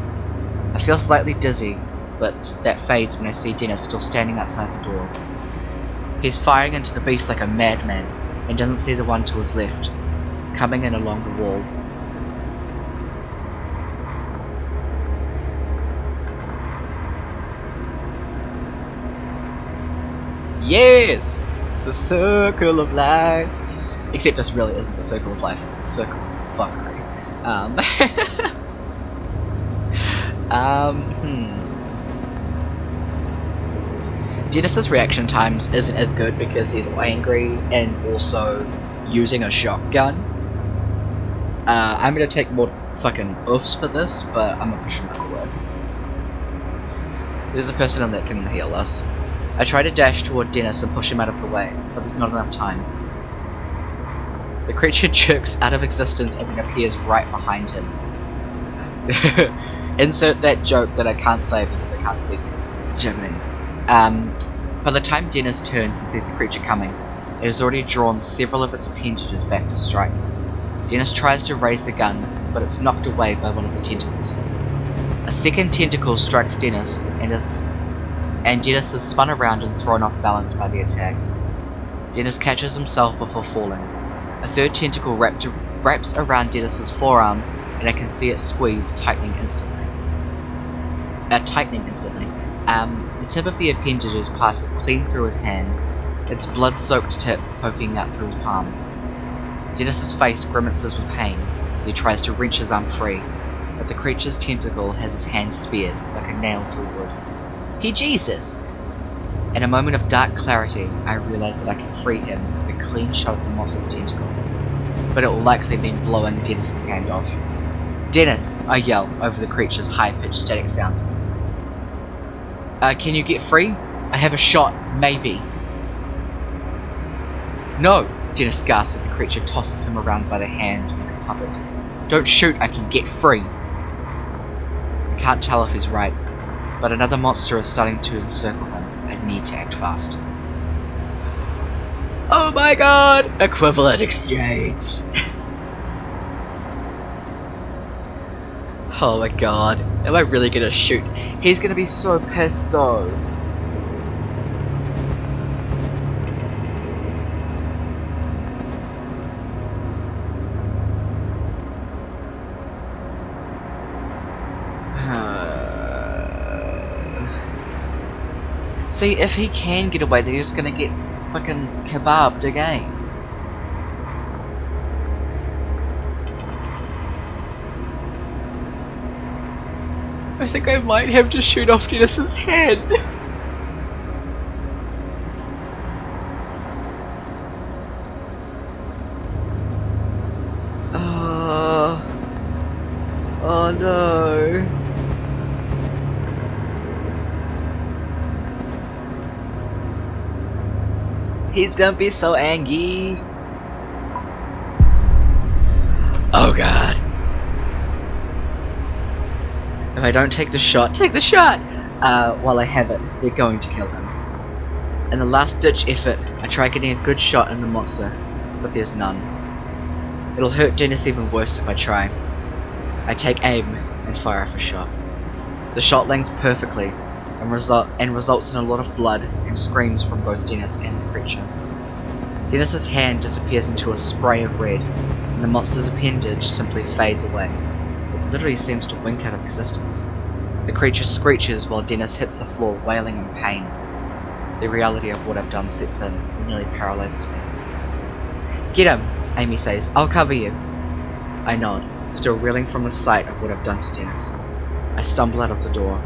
I feel slightly dizzy, but that fades when I see Dennis still standing outside the door. He's firing into the beast like a madman, and doesn't see the one to his left, coming in along the wall. Yes! It's the circle of life! Except this really isn't the circle of life, it's the circle of fuckery. Dennis's reaction times isn't as good because he's angry and also using a shotgun. I'm gonna take more fucking oofs for this, but I'm gonna push him out of the way. There's a person in that can heal us. I try to dash toward Dennis and push him out of the way, but there's not enough time. The creature jerks out of existence and then appears right behind him. Insert that joke that I can't say because I can't speak Japanese. By the time Dennis turns and sees the creature coming, it has already drawn several of its appendages back to strike. Dennis tries to raise the gun, but it's knocked away by one of the tentacles. A second tentacle strikes Dennis, and Dennis is spun around and thrown off balance by the attack. Dennis catches himself before falling. A third tentacle wraps around Dennis's forearm, and I can see it squeeze, tightening instantly. The tip of the appendages passes clean through his hand, its blood-soaked tip poking out through his palm. Dennis's face grimaces with pain as he tries to wrench his arm free, but the creature's tentacle has his hand speared like a nail through wood. He Jesus! In a moment of dark clarity, I realize that I can free him with a clean shot of the monster's tentacle, but it will likely mean blowing Dennis's hand off. "Dennis!" I yell over the creature's high-pitched static sound. Can you get free? I have a shot, maybe." "No!" Dennis gasps as the creature tosses him around by the hand like a puppet. "Don't shoot, I can get free." I can't tell if he's right, but another monster is starting to encircle him. I need to act fast. Oh my god! Equivalent exchange! Oh my god, am I really gonna shoot? He's gonna be so pissed though. See, if he can get away, then he's gonna get fucking kebabbed again. I think I might have to shoot off Dennis's head. Oh no. He's gonna be so angry. Oh god. If I don't take the shot, take the shot! While I have it, they're going to kill him. In the last ditch effort, I try getting a good shot in the monster, but there's none. It'll hurt Dennis even worse if I try. I take aim and fire off a shot. The shot lands perfectly and results in a lot of blood and screams from both Dennis and the creature. Dennis's hand disappears into a spray of red, and the monster's appendage simply fades away. It literally seems to wink out of existence. The creature screeches while Dennis hits the floor, wailing in pain. The reality of what I've done sets in and nearly paralyzes me. Get him, Amy says. I'll cover you. I nod, still reeling from the sight of what I've done to Dennis. I stumble out of the door.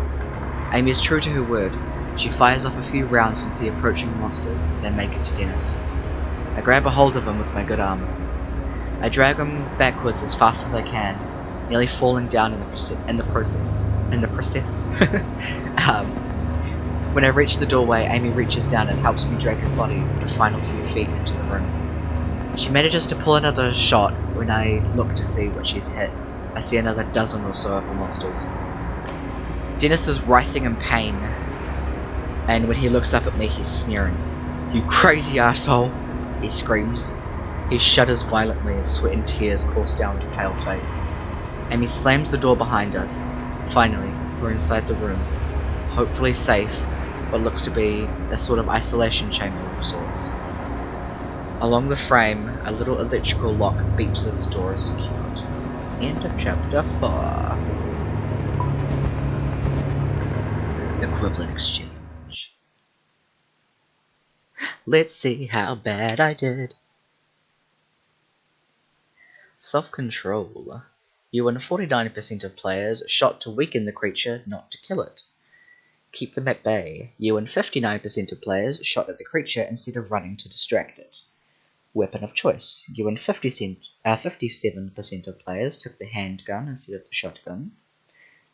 Amy is true to her word. She fires off a few rounds into the approaching monsters as I make it to Dennis. I grab a hold of him with my good arm. I drag him backwards as fast as I can, nearly falling down in the process. When I reach the doorway, Amy reaches down and helps me drag his body the final few feet into the room. She manages to pull another shot. When I look to see what she's hit, I see another dozen or so of the monsters. Dennis is writhing in pain, and when he looks up at me, he's sneering. "You crazy asshole!" he screams. He shudders violently as sweat and tears course down his pale face. Amy slams the door behind us. Finally, we're inside the room, hopefully safe, what looks to be a sort of isolation chamber of sorts. Along the frame, a little electrical lock beeps as the door is secured. End of chapter 4. Equivalent exchange. Let's see how bad I did. Self-control. You and 49% of players shot to weaken the creature, not to kill it. Keep them at bay. You and 59% of players shot at the creature instead of running to distract it. Weapon of choice. You and 57% of players took the handgun instead of the shotgun.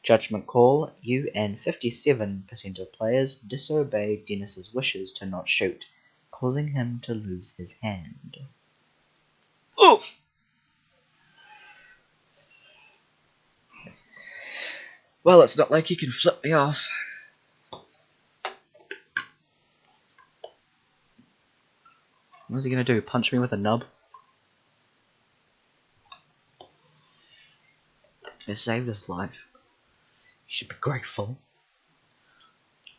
Judgment call. You and 57% of players disobeyed Dennis's wishes to not shoot, causing him to lose his hand. Oof! Well, it's not like he can flip me off. What's he gonna do? Punch me with a nub? I saved his life. You should be grateful.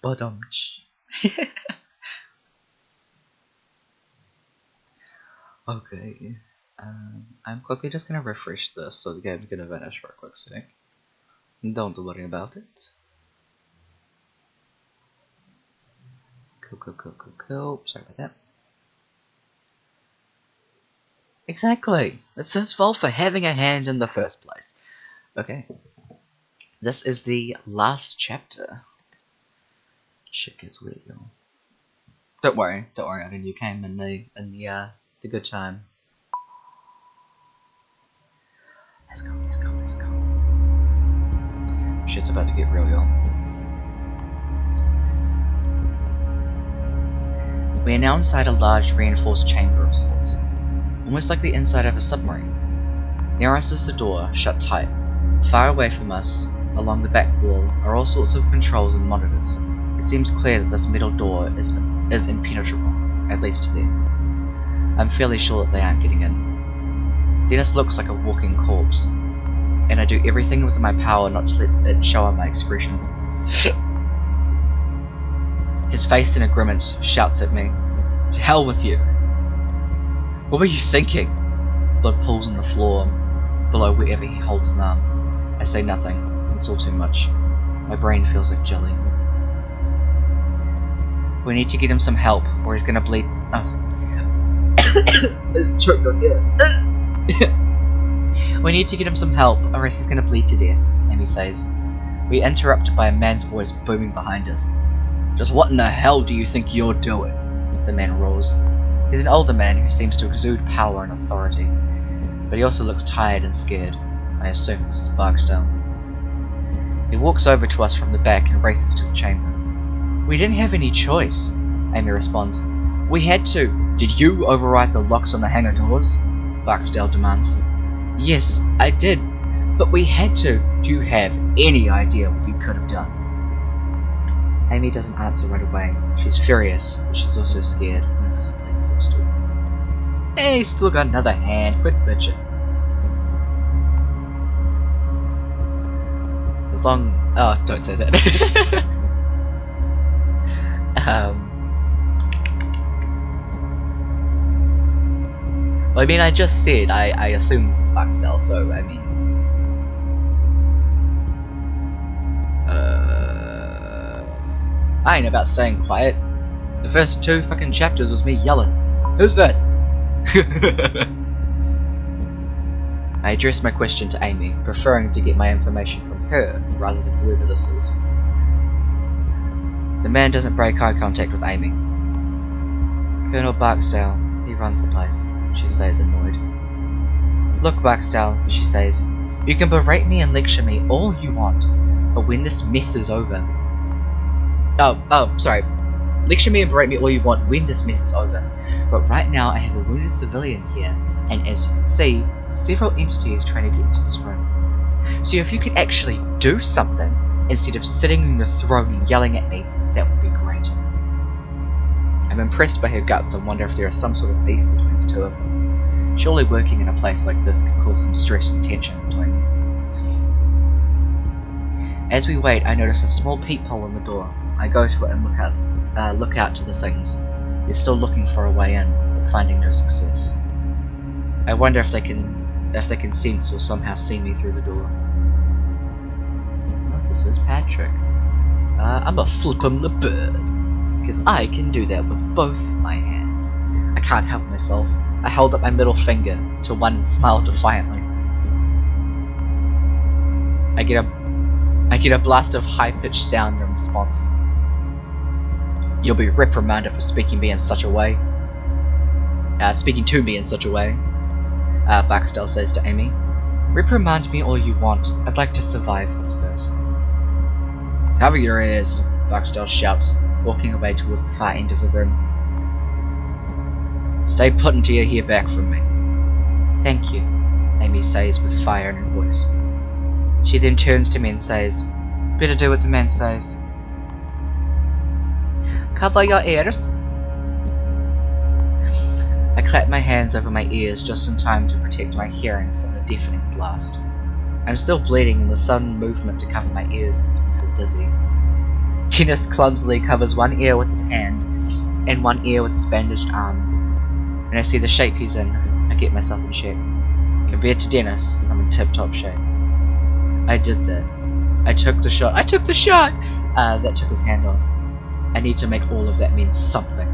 But okay. I'm quickly just gonna refresh this so the game's gonna vanish for a quick sec. Don't worry about it. Cool. Sorry about that. Exactly. It's his fault for having a hand in the first place. Okay. This is the last chapter. Shit gets weird, y'all. Don't worry. I mean, you came in the good time. Let's go. Shit's about to get real, y'all. We are now inside a large reinforced chamber of sorts, almost like the inside of a submarine. Near us is the door, shut tight. Far away from us, along the back wall, are all sorts of controls and monitors. It seems clear that this metal door is impenetrable, at least to them. I'm fairly sure that they aren't getting in. Dennis looks like a walking corpse, and I do everything within my power not to let it show on my expression. His face in a grimace shouts at me, "To hell with you! What were you thinking?" Blood pools on the floor below wherever he holds his arm. I say nothing. It's all too much. My brain feels like jelly. We need to get him some help, or he's gonna bleed. Oh, I just choked on here. We need to get him some help, or else he's gonna bleed to death, Amy says. We are interrupted by a man's voice booming behind us. Just what in the hell do you think you're doing? The man roars. He's an older man who seems to exude power and authority, but he also looks tired and scared. I assume this is Barksdale. He walks over to us from the back and races to the chamber. We didn't have any choice, Amy responds. We had to. Did you override the locks on the hangar doors? Barksdale demands. Yes, I did, but we had to. Do you have any idea what you could have done? Amy doesn't answer right away. She's furious, but she's also scared and visibly exhausted. Hey, still got another hand. Quit bitching. As long... Oh, don't say that. Well, I mean, I just said, I assume this is Barksdale, so, I mean... I ain't about staying quiet. The first 2 fucking chapters was me yelling. Who's this? I addressed my question to Amy, preferring to get my information from her rather than whoever this is. The man doesn't break eye contact with Amy. Colonel Barksdale, he runs the place, she says, annoyed. Look, Barksdale, she says, you can berate me and lecture me all you want, but when this mess is over... sorry. Lecture me and berate me all you want when this mess is over, but right now I have a wounded civilian here, and as you can see, several entities trying to get into this room. So if you could actually do something, instead of sitting on your throne and yelling at me, that would be great. I'm impressed by her guts and wonder if there is some sort of beef between the two of them. Surely working in a place like this could cause some stress and tension between them. As we wait, I notice a small peephole in the door. I go to it and look out to the things. They're still looking for a way in, but finding no success. I wonder if they can sense or somehow see me through the door. Oh, this is Patrick. I'm a flip on the bird, because I can do that with both my hands. I can't help myself. I hold up my middle finger to one and smile defiantly. I get a blast of high-pitched sound in response. You'll be reprimanded for speaking to me in such a way. Barksdale says to Amy. Reprimand me all you want. I'd like to survive this first. Cover your ears, Barksdale shouts, walking away towards the far end of the room. Stay put until you hear back from me. Thank you, Amy says with fire in her voice. She then turns to me and says, better do what the man says. Cover your ears. I clap my hands over my ears just in time to protect my hearing from the deafening blast. I'm still bleeding and the sudden movement to cover my ears makes me feel dizzy. Dennis clumsily covers one ear with his hand and one ear with his bandaged arm. When I see the shape he's in, I get myself in check. Compared to Dennis, I'm in tip-top shape. I did that. I took the shot! That took his hand off. I need to make all of that mean something.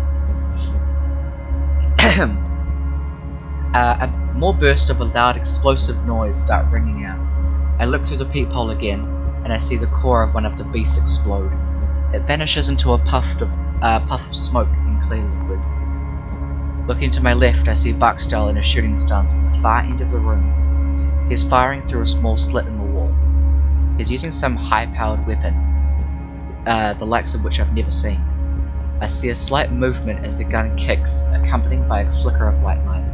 More bursts of a loud explosive noise start ringing out. I look through the peephole again, and I see the core of one of the beasts explode. It vanishes into a puff of smoke and clear liquid. Looking to my left, I see Barksdale in a shooting stance at the far end of the room. He's firing through a small slit in the wall. He's using some high-powered weapon, the likes of which I've never seen. I see a slight movement as the gun kicks, accompanied by a flicker of white light.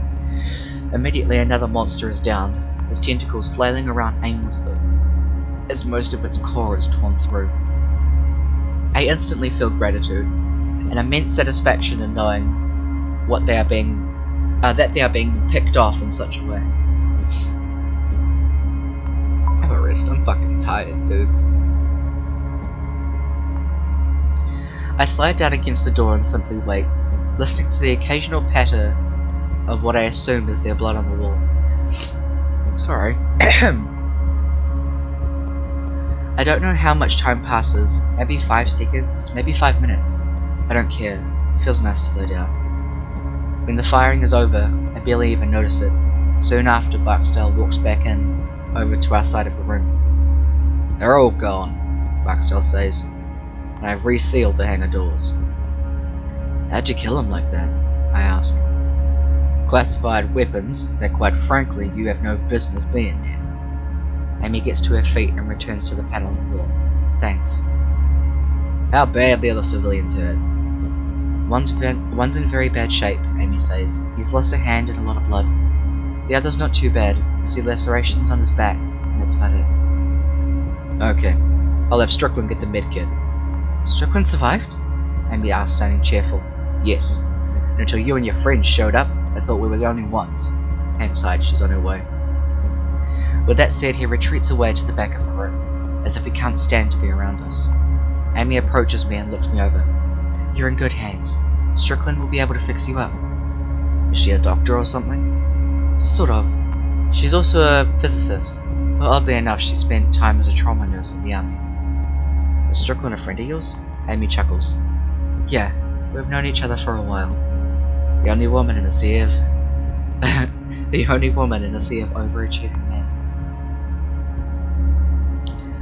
Immediately another monster is down, his tentacles flailing around aimlessly, as most of its core is torn through. I instantly feel gratitude, an immense satisfaction in knowing that they are being picked off in such a way. Have a rest, I'm fucking tired, dudes. I slide down against the door and simply wait, listening to the occasional patter of what I assume is their blood on the wall. Sorry. I don't know how much time passes, maybe 5 seconds, maybe 5 minutes. I don't care. It feels nice to let out. When the firing is over, I barely even notice it. Soon after, Barksdale walks back in, over to our side of the room. They're all gone, Barksdale says, and I've resealed the hangar doors. How'd you kill him like that? I ask. Classified weapons that, quite frankly, you have no business being near. Amy gets to her feet and returns to the panel on the wall. Thanks. How bad the other civilians hurt? One's in very bad shape, Amy says. He's lost a hand and a lot of blood. The other's not too bad. I see lacerations on his back, and that's about it. Okay, I'll have Strickland get the medkit. Strickland survived? Amy asked, sounding cheerful. Yes. And until you and your friends showed up, I thought we were the only ones. Hang tight, she's on her way. With that said, he retreats away to the back of the room, as if he can't stand to be around us. Amy approaches me and looks me over. You're in good hands. Strickland will be able to fix you up. Is she a doctor or something? Sort of. She's also a physicist, but oddly enough she spent time as a trauma nurse in the army. Is Strickland a friend of yours? Amy chuckles. Yeah, we've known each other for a while. The only woman in a sea of... the only woman in a sea of overachieving men.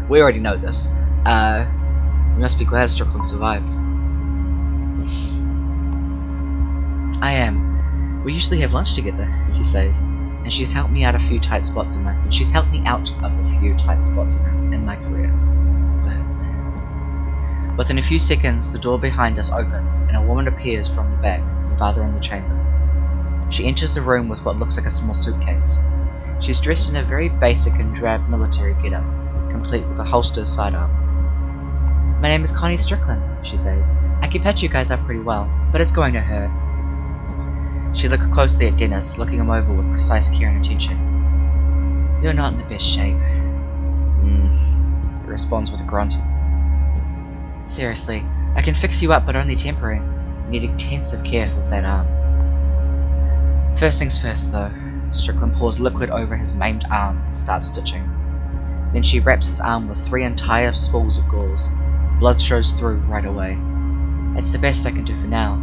We already know this. We must be glad Strickland survived. I am. We usually have lunch together, she says, and she's helped me out of a few tight spots in my career. But in a few seconds, the door behind us opens, and a woman appears from the back, farther in the chamber. She enters the room with what looks like a small suitcase. She's dressed in a very basic and drab military getup, complete with a holstered sidearm. My name is Connie Strickland, she says. I can patch you guys up pretty well, but it's going to hurt. She looks closely at Dennis, looking him over with precise care and attention. You're not in the best shape. He responds with a grunt. Seriously, I can fix you up, but only temporary. You need intensive care with that arm. First things first, though. Strickland pours liquid over his maimed arm and starts stitching. Then she wraps his arm with 3 entire spools of gauze. Blood shows through right away. It's the best I can do for now,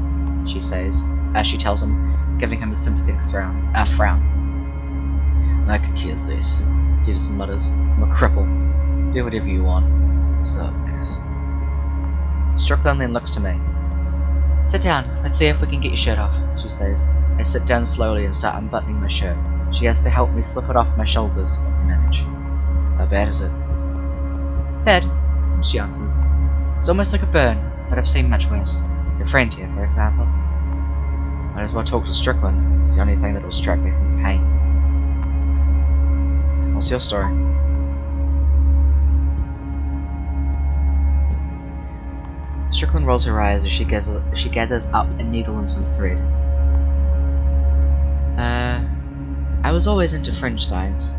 she says, as she tells him, giving him a sympathetic frown. I could kill this, Dennis mutters. I'm a cripple. Do whatever you want. So, yes. Strickland then looks to me. Sit down, let's see if we can get your shirt off, she says. I sit down slowly and start unbuttoning my shirt. She has to help me slip it off my shoulders, but we manage. How bad is it? Bad, she answers. It's almost like a burn, but I've seen much worse. Your friend here, for example. Might as well talk to Strickland. It's the only thing that will distract me from the pain. What's your story? Strickland rolls her eyes as she gathers up a needle and some thread. I was always into fringe science.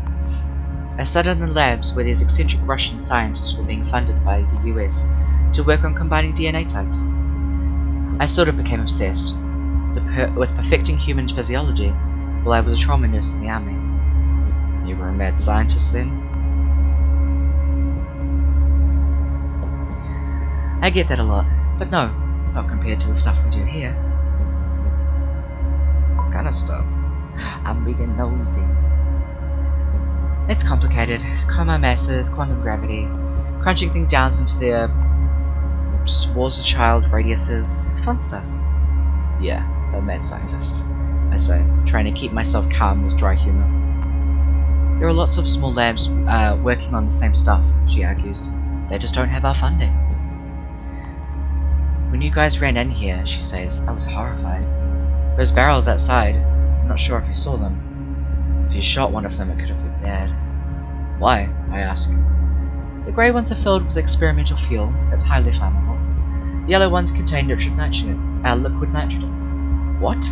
I studied in labs where these eccentric Russian scientists were being funded by the US to work on combining DNA types. I sort of became obsessed with perfecting human physiology while I was a trauma nurse in the army. You were a mad scientist then? I get that a lot, but no, not compared to the stuff we do here. What kind of stuff? I'm being nosy. It's complicated. Coma masses, quantum gravity, crunching things down into their Schwarzschild radiuses, fun stuff. Yeah, a mad scientist, I say, trying to keep myself calm with dry humor. There are lots of small labs working on the same stuff, she argues. They just don't have our funding. When you guys ran in here, she says, I was horrified. Those barrels outside, I'm not sure if you saw them. If you shot one of them, it could have been bad. Why? I ask. The grey ones are filled with experimental fuel that's highly flammable. The yellow ones contain liquid nitrogen. What?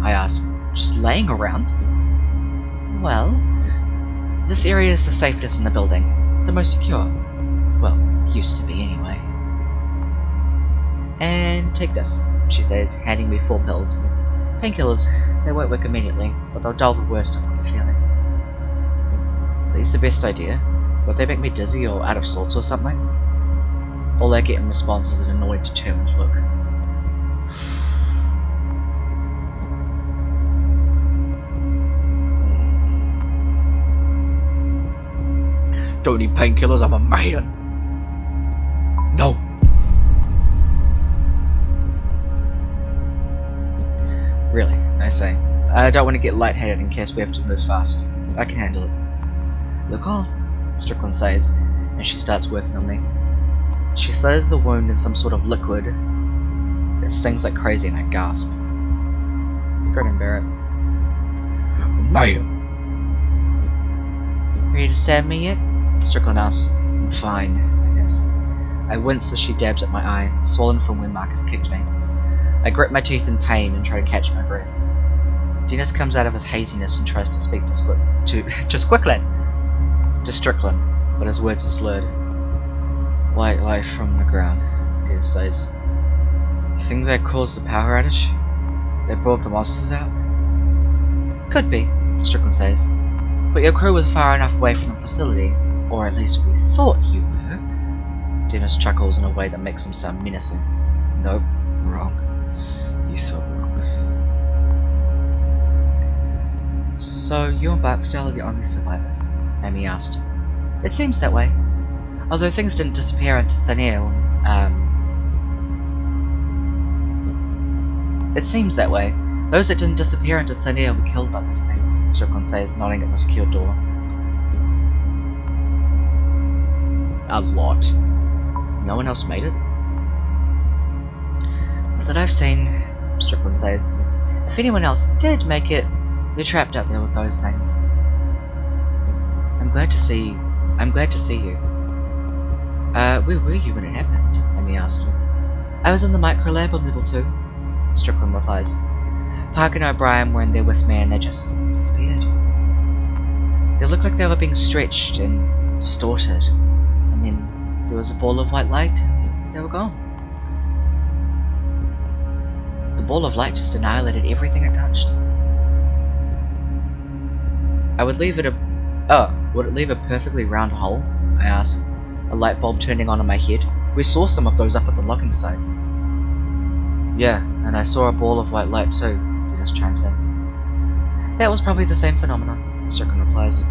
I ask. Just laying around? Well, this area is the safest in the building. The most secure. Well, used to be anyway. And take this, she says, handing me 4 pills. Painkillers. They won't work immediately, but they'll dull the worst of what you're feeling. Are these the best idea? Would they make me dizzy or out of sorts or something? All I get in response is an annoyed, determined look. Don't need painkillers, I'm a man. No. Really, I say. I don't want to get lightheaded in case we have to move fast. I can handle it. Look all, Strickland says, and she starts working on me. She slurs the wound in some sort of liquid. It stings like crazy and I gasp. Grin and bear it. Madam. Ready to stab me yet? Strickland asks. I'm fine, I guess. I wince as she dabs at my eye, swollen from where Marcus kicked me. I grit my teeth in pain and try to catch my breath. Dennis comes out of his haziness and tries to speak to Strickland, but his words are slurred. White light from the ground, Dennis says. You think that caused the power outage? They brought the monsters out? Could be, Strickland says. But your crew was far enough away from the facility, or at least we thought you were. Dennis chuckles in a way that makes him sound menacing. Nope, wrong. You thought wrong. So you and Barksdale are the only survivors? Amy asked. It seems that way. Although things didn't disappear into thin air, It seems that way. Those that didn't disappear into thin air were killed by those things, Strickland says, nodding at the secure door. A lot. No one else made it? Not that I've seen, Strickland says. If anyone else did make it, they're trapped out there with those things. I'm glad to see you. Where were you when it happened? Amy asked. I was in the micro lab on level 2, Strickland replies. Park and O'Brien were in there with me and they just disappeared. They looked like they were being stretched and distorted, and then there was a ball of white light and they were gone. The ball of light just annihilated everything it touched. Would it leave a perfectly round hole? I asked, a light bulb turning on in my head. We saw some of those up at the logging site. Yeah, and I saw a ball of white light too, Dennis chimes in. That was probably the same phenomenon, Strickland replies.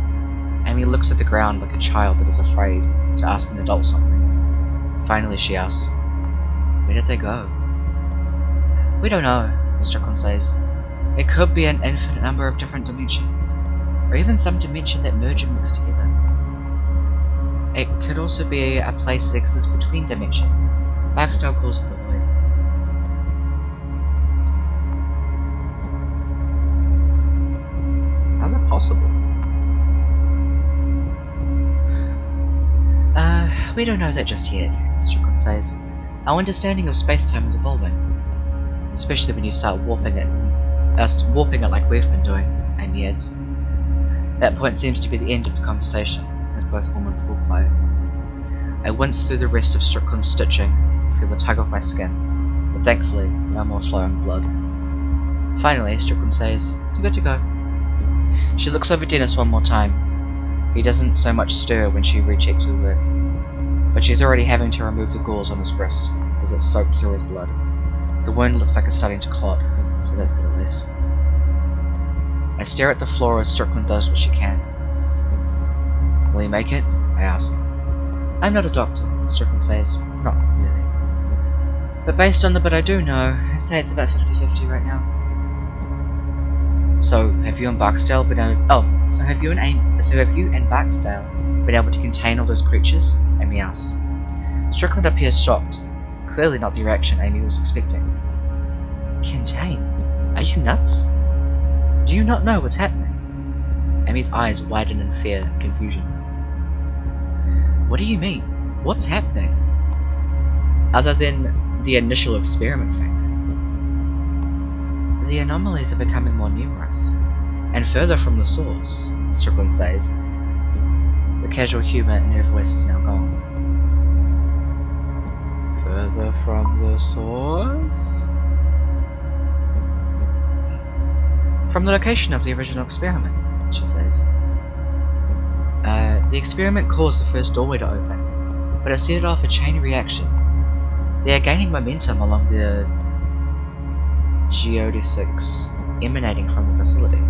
Amy looks at the ground like a child that is afraid to ask an adult something. Finally she asks, where did they go? We don't know, Strickland says. It could be an infinite number of different dimensions, or even some dimension that merge and mix together. It could also be a place that exists between dimensions. Barksdale calls it the void. How's that possible? We don't know that just yet, Strickland says. Our understanding of space-time is evolving. Especially when you start warping it like we've been doing, Amy adds. That point seems to be the end of the conversation, as both women fall quiet. I wince through the rest of Strickland's stitching, feel the tug of my skin, but thankfully no more flowing blood. Finally, Strickland says, "You're good to go." She looks over Dennis one more time. He doesn't so much stir when she rechecks her work, but she's already having to remove the gauze on his wrist as it's soaked through with blood. The wound looks like it's starting to clot, so that's good at least. I stare at the floor as Strickland does what she can. Will he make it? I ask. I'm not a doctor, Strickland says. Not really. But based on the bit I do know, I'd say it's about 50-50 right now. So have you and Barksdale been able have you and Barksdale been able to contain all those creatures? Amy asks. Strickland appears shocked. Clearly not the reaction Amy was expecting. Contain? Are you nuts? Do you not know what's happening? Amy's eyes widen in fear and confusion. What do you mean? What's happening? Other than the initial experiment factor. The anomalies are becoming more numerous, and further from the source, Strickland says. The casual humour in her voice is now gone. Further from the source? From the location of the original experiment, she says. The experiment caused the first doorway to open, but it set off a chain reaction. They are gaining momentum along the geodesics emanating from the facility.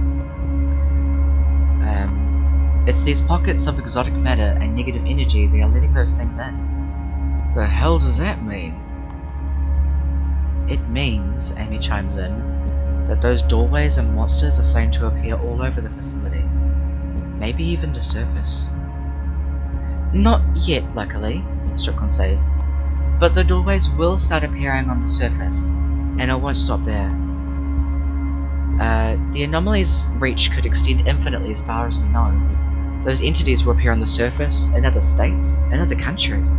It's these pockets of exotic matter and negative energy that are letting those things in. The hell does that mean? It means, Amy chimes in, that those doorways and monsters are starting to appear all over the facility. Maybe even the surface. Not yet, luckily, Strickland says, but the doorways will start appearing on the surface, and it won't stop there. The anomaly's reach could extend infinitely as far as we know. Those entities will appear on the surface, in other states, in other countries.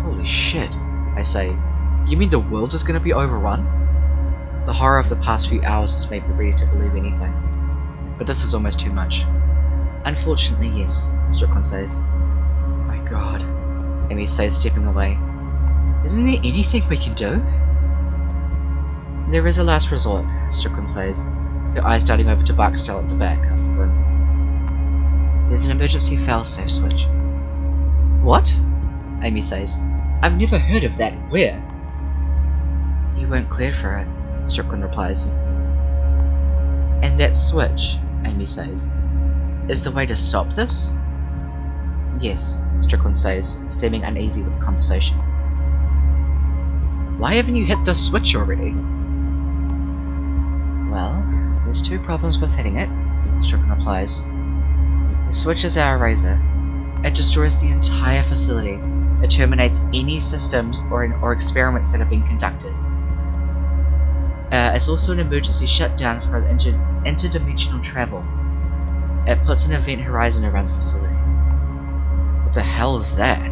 Holy shit, I say. You mean the world is gonna be overrun? The horror of the past few hours has made me ready to believe anything. But this is almost too much. Unfortunately, yes, Strickland says. My god, Amy says, stepping away. Isn't there anything we can do? There is a last resort, Strickland says, her eyes darting over to Barksdale at the back of the room. There's an emergency failsafe switch. What? Amy says. I've never heard of that. Where? You weren't cleared for it, Strickland replies. And that switch, Amy says, is the way to stop this? Yes, Strickland says, seeming uneasy with the conversation. Why haven't you hit the switch already? Well, there's two problems with hitting it, Strickland replies. The switch is our razor. It destroys the entire facility. It terminates any systems or experiments that have been conducted. It's also an emergency shutdown for interdimensional travel. It puts an event horizon around the facility. What the hell is that?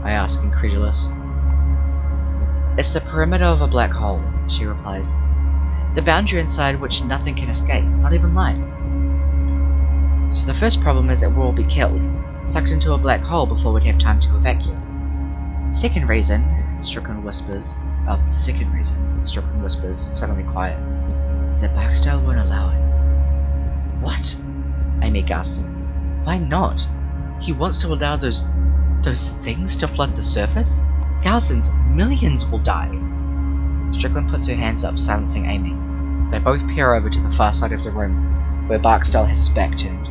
I ask, incredulous. It's the perimeter of a black hole, she replies. The boundary inside which nothing can escape, not even light. So the first problem is that we'll all be killed, sucked into a black hole before we'd have time to evacuate. Second reason, Strickland whispers, suddenly quiet, is that Barksdale won't allow it. What? Amy gasps. Why not? He wants to allow those things to flood the surface? Thousands, millions will die. Strickland puts her hands up, silencing Amy. They both peer over to the far side of the room, where Barksdale has his back turned.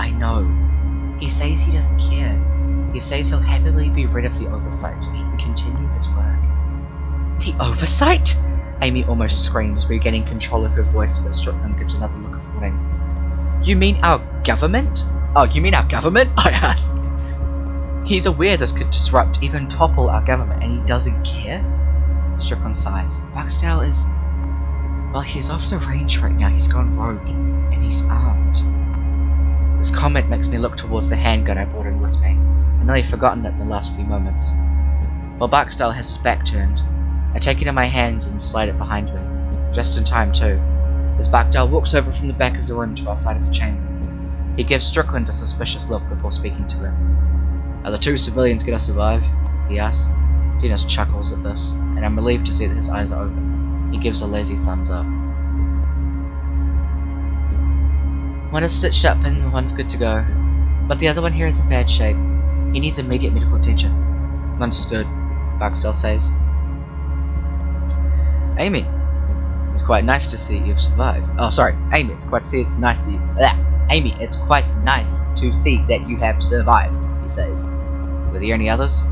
I know. He says he doesn't care. He says he'll happily be rid of the oversight so he can continue his work. The oversight? Amy almost screams, regaining control of her voice, but Strickland gives another look of warning. You mean our government? Oh, you mean our government? I ask. He's aware this could disrupt, even topple our government, and he doesn't care? Strickland sighs. Barksdale is... Well, he's off the range right now. He's gone rogue, and he's armed. This comment makes me look towards the handgun I brought in with me. I'd nearly forgotten it in the last few moments. While Barksdale has his back turned, I take it in my hands and slide it behind me. Just in time, too, as Barksdale walks over from the back of the room to our side of the chamber. He gives Strickland a suspicious look before speaking to him. Are the two civilians gonna survive? He asks. Dennis chuckles at this, and I'm relieved to see that his eyes are open. He gives a lazy thumbs up. One is stitched up and one's good to go, but the other one here is in bad shape. He needs immediate medical attention. Understood, Barksdale says. Amy, it's quite nice to see you've survived. Oh, sorry, Amy, it's quite nice to Amy, it's quite nice to see that you have survived, he says. Were there any others?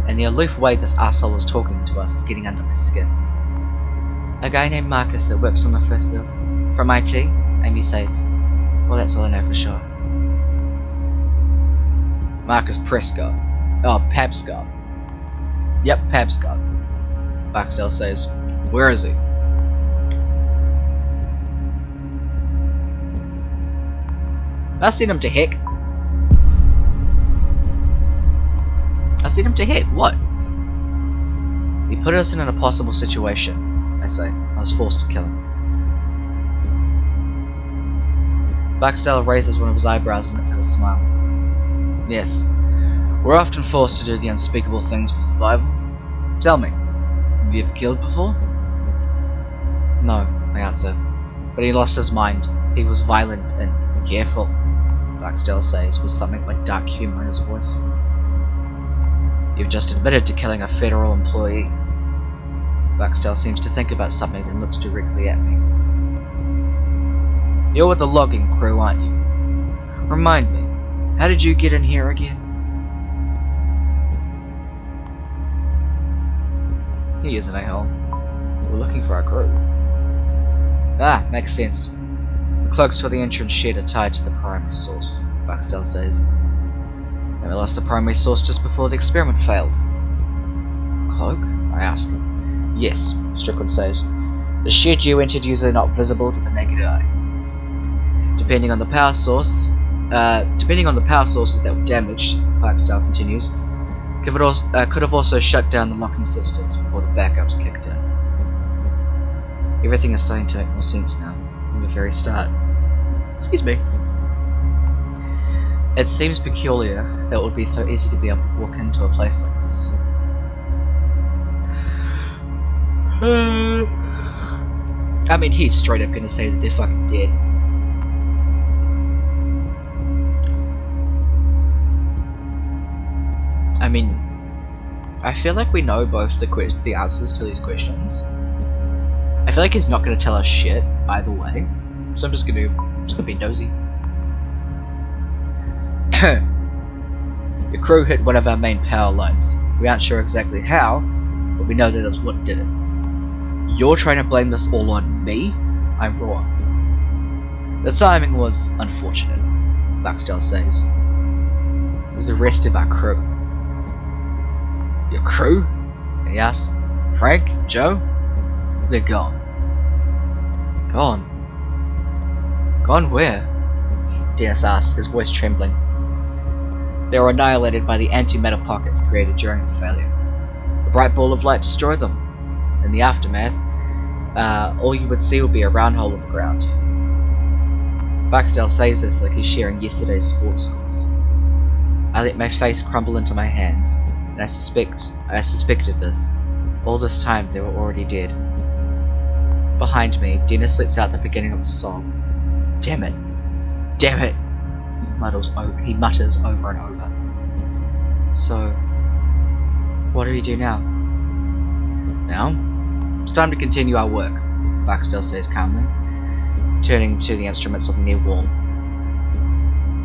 And the aloof way this arsehole is talking to us is getting under my skin. A guy named Marcus that works on the first level. From IT, Amy says. Well, that's all I know for sure. Marcus Prescott. Oh, Pabscott. Yep, Pabscott. Barksdale says. Where is he? I sent him to heck. I sent him to heck. What? He put us in an impossible situation, I say. I was forced to kill him. Barksdale raises one of his eyebrows and lets out a smile. Yes, we're often forced to do the unspeakable things for survival. Tell me, have you ever killed before? No, I answer. But he lost his mind. He was violent and careful, Barksdale says, with something like dark humor in his voice. You've just admitted to killing a federal employee. Barksdale seems to think about something and looks directly at me. You're with the logging crew, aren't you? Remind me, how did you get in here again? He is an a-hole. We're looking for our crew. Ah, makes sense. The cloaks for the entrance shed are tied to the primary source, Barksdale says. And we lost the primary source just before the experiment failed. Cloak? I ask. Yes, Strickland says. The shed you entered usually not visible to the naked eye. Depending on the power sources that were damaged, Barksdale continues, could have also shut down the locking systems before the backups kicked in. Everything is starting to make more sense now, from the very start. Excuse me. It seems peculiar that it would be so easy to be able to walk into a place like this. I mean, he's straight up gonna say that they're fucking dead. I mean, I feel like we know both the answers to these questions. I feel like he's not gonna tell us shit either way, so I'm just gonna be nosy. Your crew hit one of our main power lines. We aren't sure exactly how, but we know that that's what did it. You're trying to blame this all on me? I'm wrong. The timing was unfortunate, Barksdale says. It was the rest of our crew. Your crew? He asks. Frank? Joe? They're gone. Gone? Gone where? Dennis asks, his voice trembling. They were annihilated by the antimatter pockets created during the failure. A bright ball of light destroyed them. In the aftermath, all you would see would be a round hole in the ground. Barksdale says this like he's sharing yesterday's sports scores. I let my face crumble into my hands, and I suspected this. All this time they were already dead. Behind me, Dennis lets out the beginning of a song. Damn it. Damn it! He mutters over and over. So, what do we do now? Now? It's time to continue our work, Barksdale says calmly, turning to the instruments on the near wall.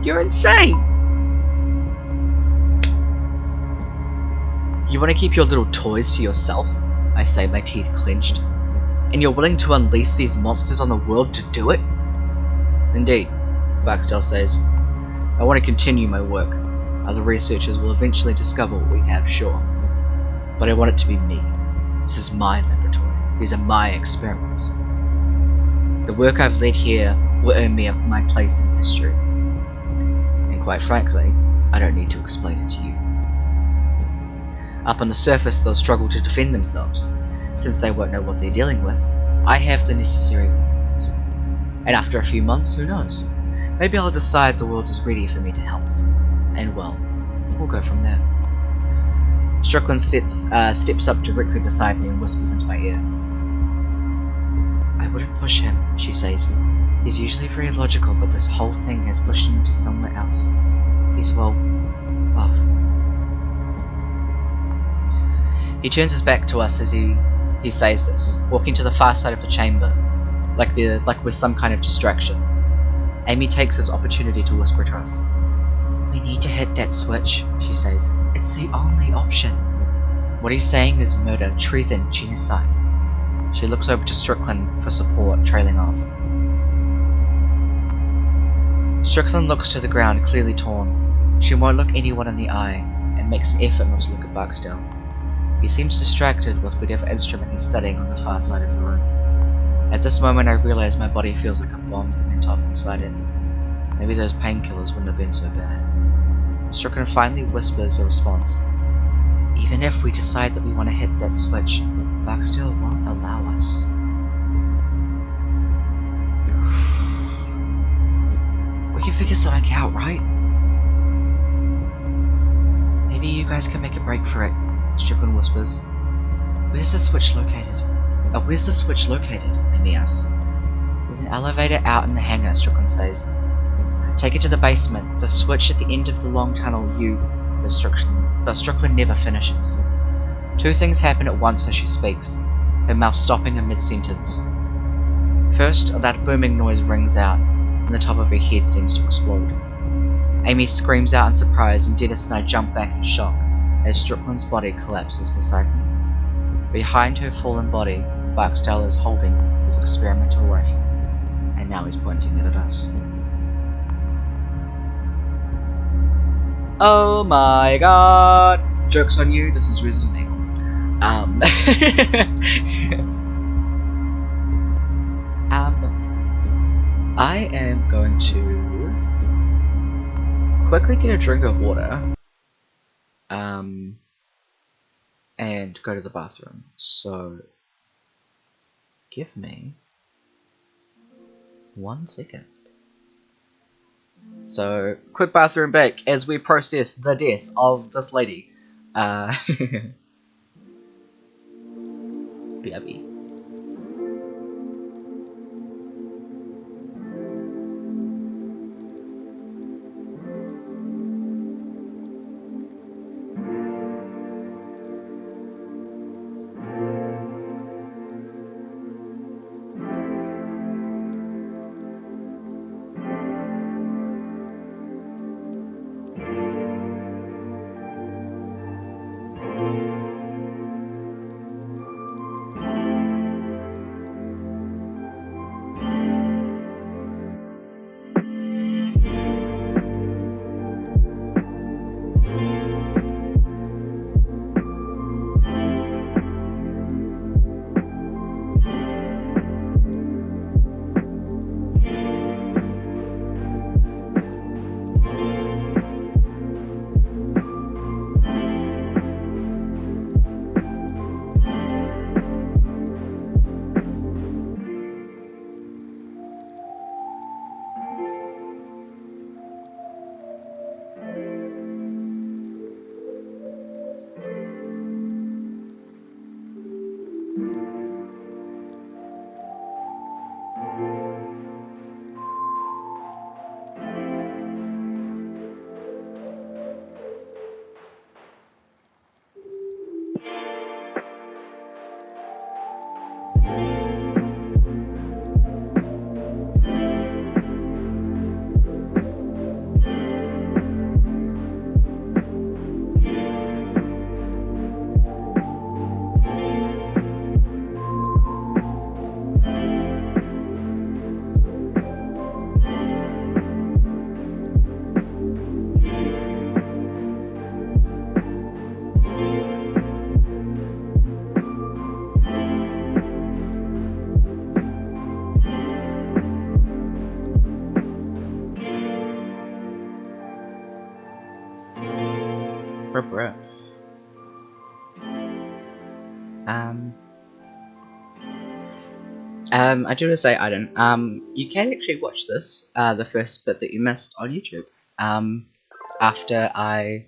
You're insane! You want to keep your little toys to yourself? I say, my teeth clenched. And you're willing to unleash these monsters on the world to do it? Indeed, Barksdale says. I want to continue my work. Other researchers will eventually discover what we have, sure. But I want it to be me. This is my laboratory. These are my experiments. The work I've led here will earn me my place in history. And quite frankly, I don't need to explain it to you. Up on the surface, they'll struggle to defend themselves, since they won't know what they're dealing with. I have the necessary weapons. And after a few months, who knows? Maybe I'll decide the world is ready for me to help them. And well, we'll go from there. Strickland steps up directly beside me and whispers into my ear. I wouldn't push him, she says. He's usually very logical, but this whole thing has pushed him into somewhere else. He's, well, off. He turns his back to us as he says this, walking to the far side of the chamber, like we're some kind of distraction. Amy takes this opportunity to whisper to us. We need to hit that switch, she says. It's the only option. What he's saying is murder, treason, genocide. She looks over to Strickland for support, trailing off. Strickland looks to the ground, clearly torn. She won't look anyone in the eye, and makes an effort not to look at Barksdale. He seems distracted with whatever instrument he's studying on the far side of the room. At this moment I realise my body feels like a bomb that went off inside it. Maybe those painkillers wouldn't have been so bad. Strickland finally whispers a response. Even if we decide that we want to hit that switch, Barksdale won't allow us. We can figure something out, right? Maybe you guys can make a break for it, Strickland whispers. Where's the switch located? Amy asks. There's an elevator out in the hangar, Strickland says. Take it to the basement. The switch at the end of the long tunnel, but Strickland never finishes. Two things happen at once as she speaks. her mouth stopping in mid-sentence. First, that booming noise rings out, and the top of her head seems to explode. Amy screams out in surprise, and Dennis and I jump back in shock as Strickland's body collapses beside me. Behind her fallen body, Barksdale is holding his experimental rifle, and now he's pointing it at us. Oh my god! Joke's on you, this is Resident Evil. I am going to quickly get a drink of water, and go to the bathroom. So, give me 1 second. So, quick bathroom break as we process the death of this lady. BRB. Bruh. I do want to say, Aiden, you can actually watch this, the first bit that you missed on YouTube, after I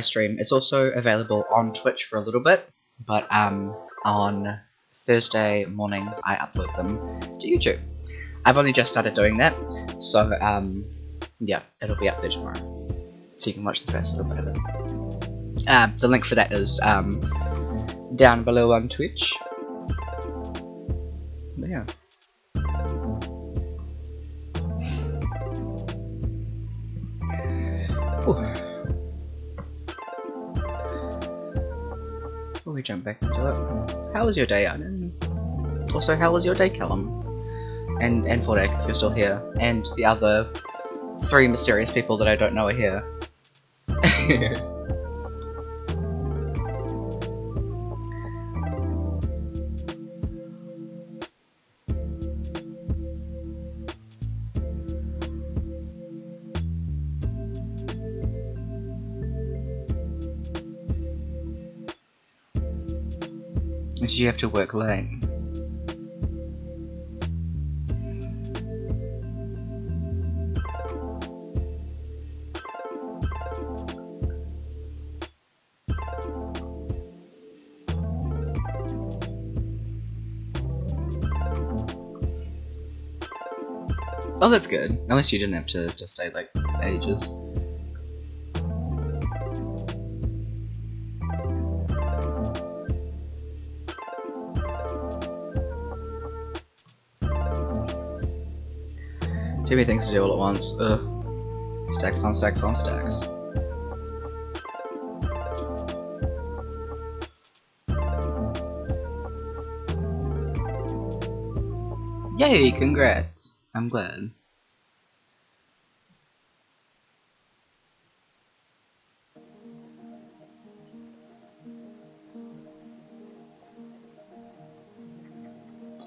stream. It's also available on Twitch for a little bit, but on Thursday mornings I upload them to YouTube. I've only just started doing that, so yeah, it'll be up there tomorrow, so you can watch the first little bit of it. The link for that is down below on Twitch. But yeah. Before we jump back into it, how was your day, Aiden? Also, how was your day, Callum? And Fordek, if you're still here, and the other 3 mysterious people that I don't know are here. Did you have to work late? Oh, that's good. Unless you didn't have to stay like ages. Too many things to do all at once. Ugh. Stacks on stacks on stacks. Yay, congrats. I'm glad.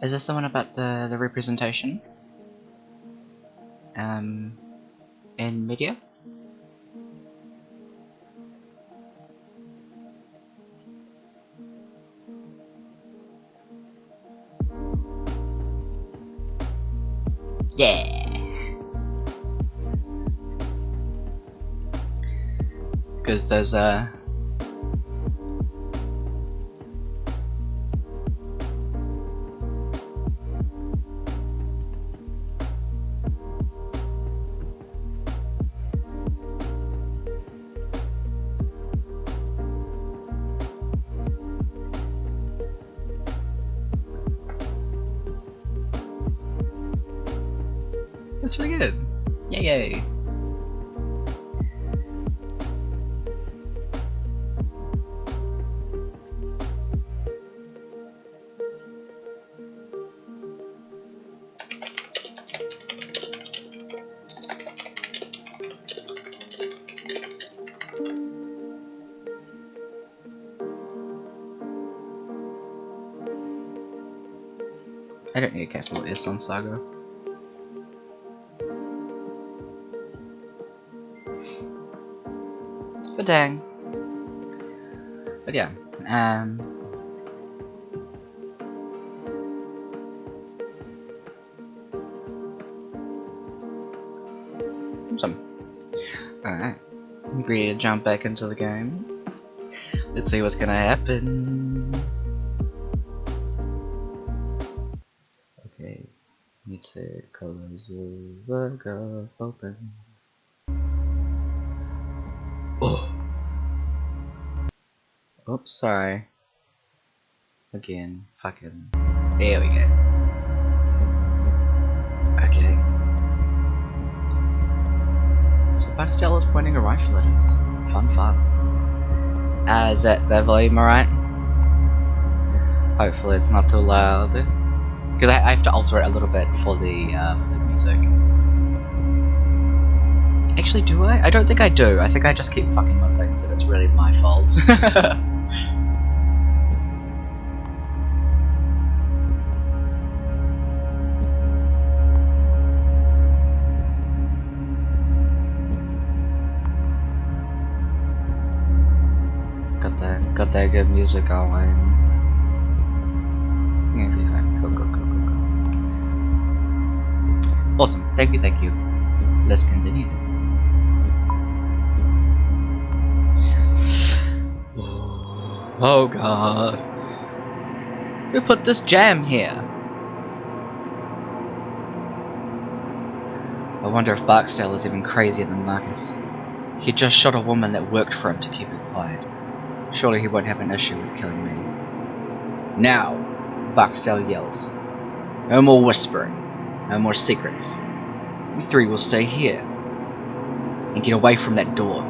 Is there someone about the representation? In media? Yeah! Because there's That's really good. Yay! I don't need a capital S on Saga. But dang. But yeah, awesome. Alright, I'm ready to jump back into the game. Let's see what's gonna happen. Okay, need to close the logo open. Oh! Oops, sorry. Again, fucking. There we go. Okay. So Baxtel is pointing a rifle at us. Fun, fun. Is that the volume alright? Hopefully it's not too loud. Because I have to alter it a little bit for the music. Actually, do I? I don't think I do. I think I just keep fucking with things and it's really my fault. Got that good music going. Yeah, go. Awesome. Thank you. Let's continue. Oh god. Who put this jam here? I wonder if Barksdale is even crazier than Marcus. He just shot a woman that worked for him to keep it quiet. Surely he won't have an issue with killing me. Now, Barksdale yells. No more whispering. No more secrets. You three will stay here. And get away from that door.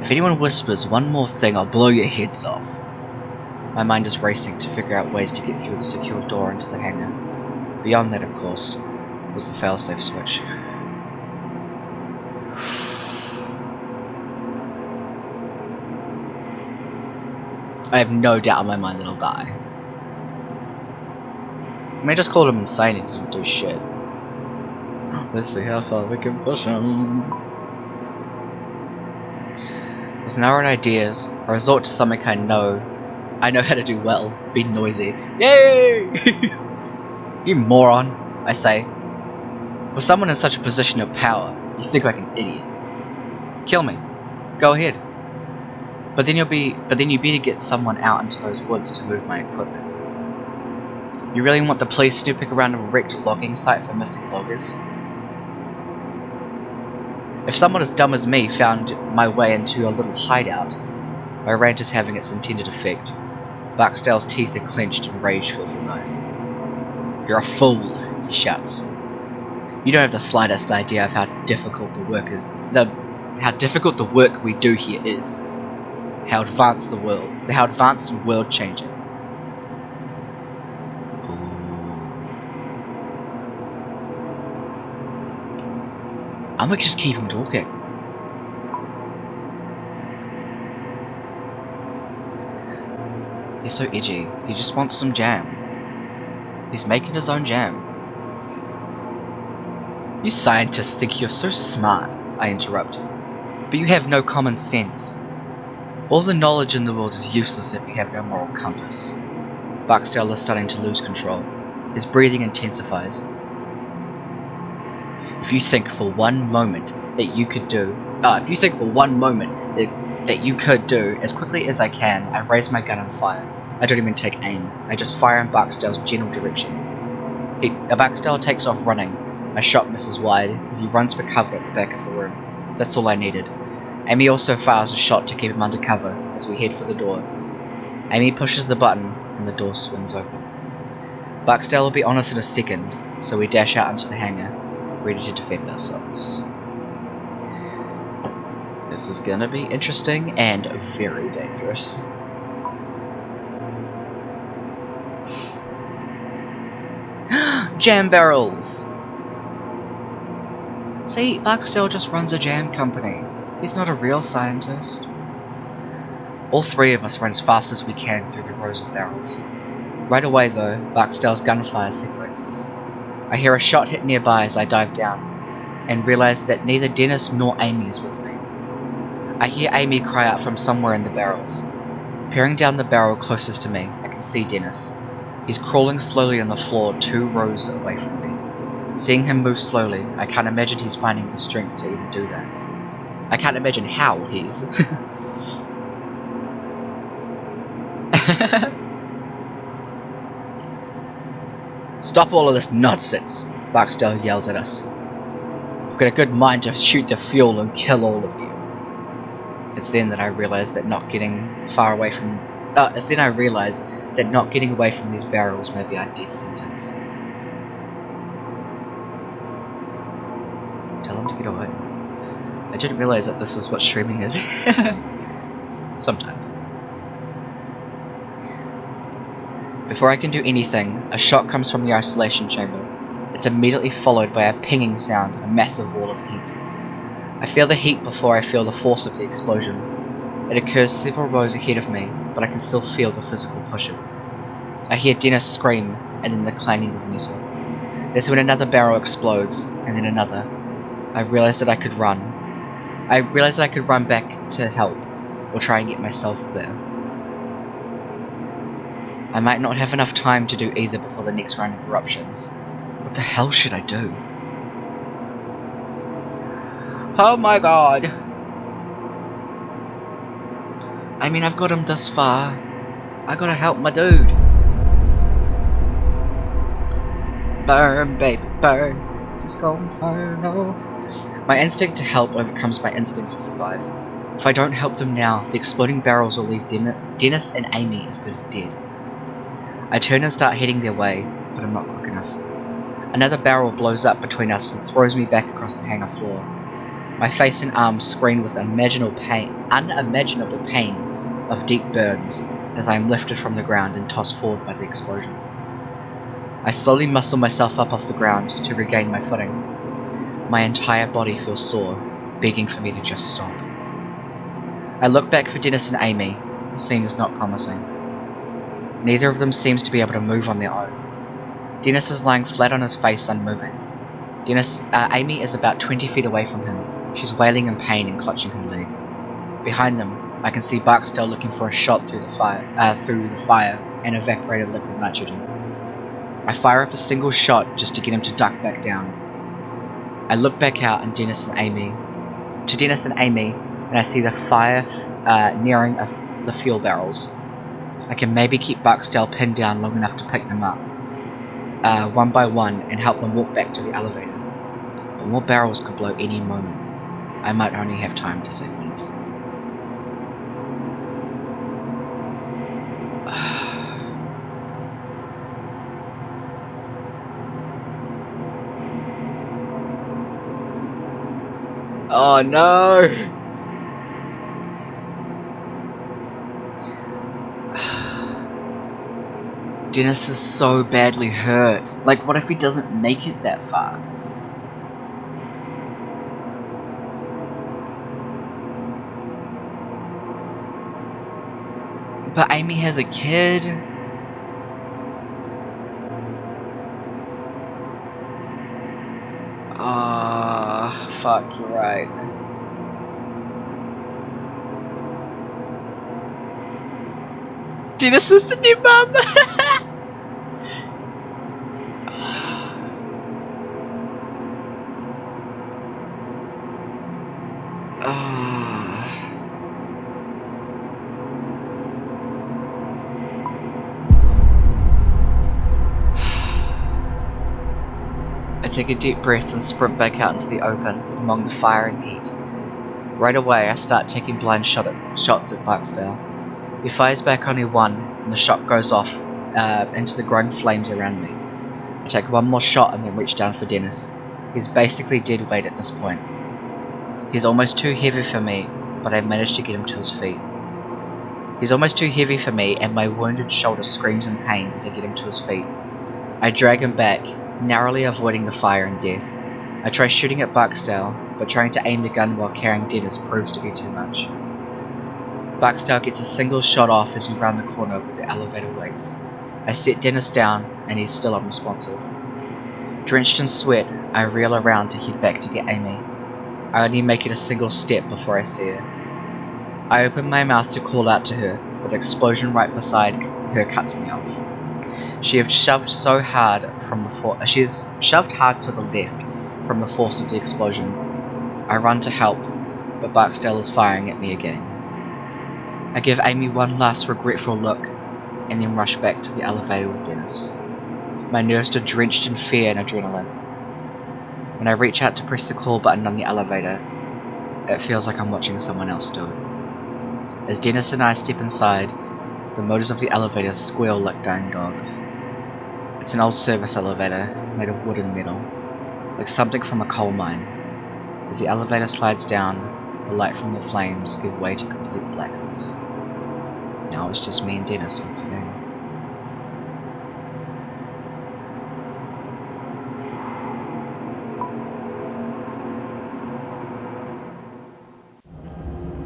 If anyone whispers one more thing, I'll blow your heads off. My mind is racing to figure out ways to get through the secure door into the hangar. Beyond that, of course, was the failsafe switch. I have no doubt in my mind that I'll die. I may just call him insane and he doesn't do shit. Let's see how far we can push him. With narrowed ideas, I resort to something I know how to do well. Be noisy. Yay! You moron, I say. With someone in such a position of power, you think like an idiot. Kill me. Go ahead. But then you better get someone out into those woods to move my equipment. You really want the police snooping around a wrecked logging site for missing loggers? If someone as dumb as me found my way into your little hideout, my rant is having its intended effect. Barksdale's teeth are clenched and rage fills his eyes. You're a fool, he shouts. You don't have the slightest idea of how difficult the work is. How difficult the work we do here is. How advanced and world changing. I'm gonna just keep him talking. He's so edgy. He just wants some jam. He's making his own jam. You scientists think you're so smart, I interrupted. But you have no common sense. All the knowledge in the world is useless if you have no moral compass. Barksdale is starting to lose control. His breathing intensifies. If you think for one moment that you could do, as quickly as I can, I raise my gun and fire. I don't even take aim. I just fire in Barksdale's general direction. Barksdale takes off running. My shot misses wide as he runs for cover at the back of the room. That's all I needed. Amy also fires a shot to keep him under cover as we head for the door. Amy pushes the button and the door swings open. Barksdale will be on us in a second, so we dash out into the hangar, ready to defend ourselves. This is gonna be interesting and very dangerous. Jam barrels! See, Barksdale just runs a jam company. He's not a real scientist. All three of us run as fast as we can through the rows of barrels. Right away though, Barksdale's gunfire separates us. I hear a shot hit nearby as I dive down, and realize that neither Dennis nor Amy is with me. I hear Amy cry out from somewhere in the barrels. Peering down the barrel closest to me, I can see Dennis. He's crawling slowly on the floor 2 rows away from me. Seeing him move slowly, I can't imagine he's finding the strength to even do that. I can't imagine how he's... Stop all of this nonsense, Barksdale yells at us. I've got a good mind to shoot the fuel and kill all of you. It's then that I realize that not getting away from these barrels may be our death sentence. Tell him to get away. I didn't realize that this is what streaming is. Sometimes. Before I can do anything, a shot comes from the isolation chamber. It's immediately followed by a pinging sound and a massive wall of heat. I feel the heat before I feel the force of the explosion. It occurs several rows ahead of me, but I can still feel the physical pushing. I hear Dennis scream, and then the clanging of metal. That's when another barrel explodes, and then another. I realized that I could run. I realized that I could run back to help, or try and get myself clear. I might not have enough time to do either before the next round of eruptions. What the hell should I do? Oh my god! I mean, I've got him this far. I gotta help my dude. Burn, baby, burn. Just go and burn, oh. My instinct to help overcomes my instinct to survive. If I don't help them now, the exploding barrels will leave Dennis and Amy as good as dead. I turn and start heading their way, but I'm not quick enough. Another barrel blows up between us and throws me back across the hangar floor. My face and arms scream with unimaginable pain of deep burns as I am lifted from the ground and tossed forward by the explosion. I slowly muscle myself up off the ground to regain my footing. My entire body feels sore, begging for me to just stop. I look back for Dennis and Amy. The scene is not promising. Neither of them seems to be able to move on their own. Dennis is lying flat on his face, unmoving. Amy is about 20 feet away from him. She's wailing in pain and clutching her leg. Behind them, I can see Barksdale looking for a shot through the fire and evaporated liquid nitrogen. I fire up a single shot just to get him to duck back down. I look back out and Dennis and Amy, and I see the fire nearing the fuel barrels. I can maybe keep Barksdale pinned down long enough to pick them up, one by one, and help them walk back to the elevator. But more barrels could blow any moment. I might only have time to save one of them. Oh no! Dennis is so badly hurt. Like, what if he doesn't make it that far? But Amy has a kid. Ah, fuck, you're right. Dennis is the new mum. I take a deep breath and sprint back out into the open, among the fire and heat. Right away, I start taking blind shots at Barksdale. He fires back only one, and the shot goes off into the growing flames around me. I take one more shot and then reach down for Dennis. He's basically dead weight at this point. He's almost too heavy for me, but I manage to get him to his feet. He's almost too heavy for me, and my wounded shoulder screams in pain as I get him to his feet. I drag him back, narrowly avoiding the fire and death. I try shooting at Barksdale, but trying to aim the gun while carrying Dennis proves to be too much. Barksdale gets a single shot off as we round the corner where the elevator waits. I set Dennis down, and he's still unresponsive. Drenched in sweat, I reel around to head back to get Amy. I only make it a single step before I see her. I open my mouth to call out to her, but an explosion right beside her cuts me off. She is shoved hard to the left from the force of the explosion. I run to help, but Barksdale is firing at me again. I give Amy one last regretful look, and then rush back to the elevator with Dennis. My nerves are drenched in fear and adrenaline. When I reach out to press the call button on the elevator, it feels like I'm watching someone else do it. As Dennis and I step inside, the motors of the elevator squeal like dying dogs. It's an old service elevator, made of wood and metal, like something from a coal mine. As the elevator slides down, the light from the flames give way to complete blackness. Now it's just me and Dennis once again.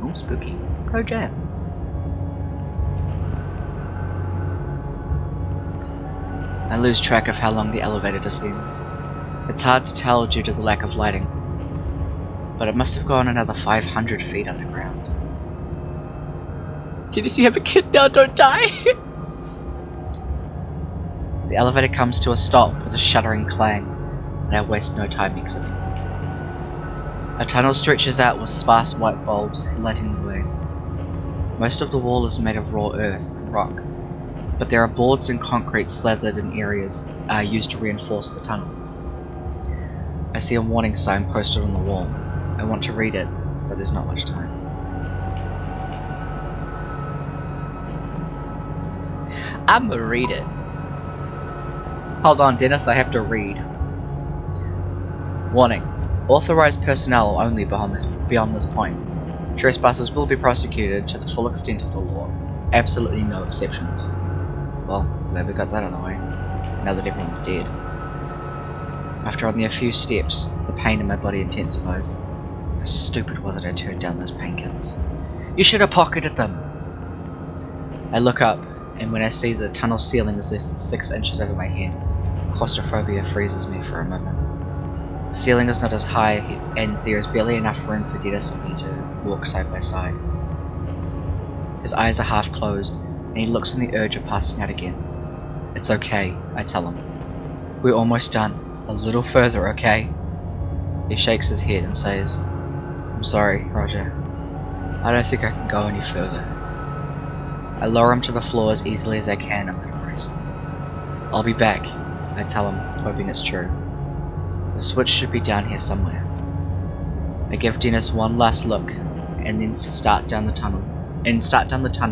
Oh, spooky. Pro jam. I lose track of how long the elevator descends. It's hard to tell due to the lack of lighting, but it must have gone another 500 feet underground. Dennis, you have a kid now, don't die! The elevator comes to a stop with a shuddering clang, and I waste no time exiting. A tunnel stretches out with sparse white bulbs lighting the way. Most of the wall is made of raw earth and rock, but there are boards and concrete slathered in areas used to reinforce the tunnel. I see a warning sign posted on the wall. I want to read it, but there's not much time. I'ma read it. Hold on, Dennis, I have to read. Warning. Authorized personnel only beyond this point. Trespassers will be prosecuted to the full extent of the law. Absolutely no exceptions. Well, glad we got that out of the way, now that everyone's dead. After only a few steps, the pain in my body intensifies. How stupid was it I turned down those painkillers? You should have pocketed them! I look up, and when I see the tunnel ceiling is less than 6 inches over my head, claustrophobia freezes me for a moment. The ceiling is not as high, and there is barely enough room for Dennis and me to walk side by side. His eyes are half closed, and he looks on the urge of passing out again. It's okay, I tell him. We're almost done. A little further, okay? He shakes his head and says, I'm sorry, Roger. I don't think I can go any further. I lower him to the floor as easily as I can and let him rest. I'll be back, I tell him, hoping it's true. The switch should be down here somewhere. I give Dennis one last look, and then start down the tunnel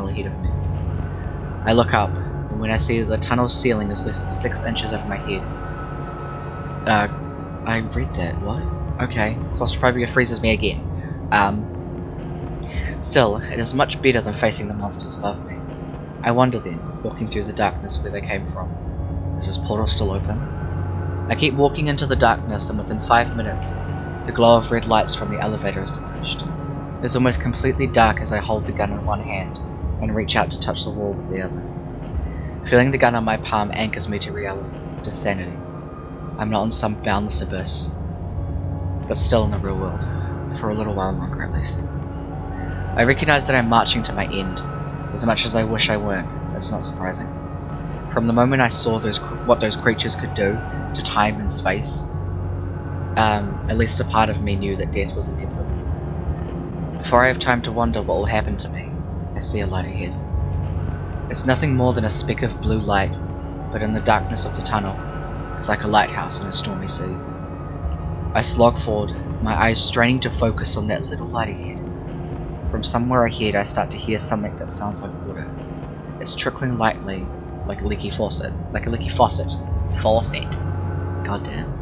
ahead of me. I look up, and when I see the tunnel's ceiling is less than 6 inches over my head. I read that, what? Okay, claustrophobia freezes me again. Still, it is much better than facing the monsters above me. I wonder then, walking through the darkness where they came from, is this portal still open? I keep walking into the darkness, and within 5 minutes, the glow of red lights from the elevator is diminished. It is almost completely dark as I hold the gun in one hand and reach out to touch the wall with the other. Feeling the gun on my palm anchors me to reality, to sanity. I'm not in some boundless abyss, but still in the real world, for a little while longer at least. I recognize that I'm marching to my end. As much as I wish I weren't, that's not surprising. From the moment I saw what those creatures could do to time and space, at least a part of me knew that death was inevitable. Before I have time to wonder what will happen to me, I see a light ahead. It's nothing more than a speck of blue light, but in the darkness of the tunnel, it's like a lighthouse in a stormy sea. I slog forward, my eyes straining to focus on that little light ahead. From somewhere ahead I start to hear something that sounds like water. It's trickling lightly, like a leaky faucet. Faucet. Goddamn.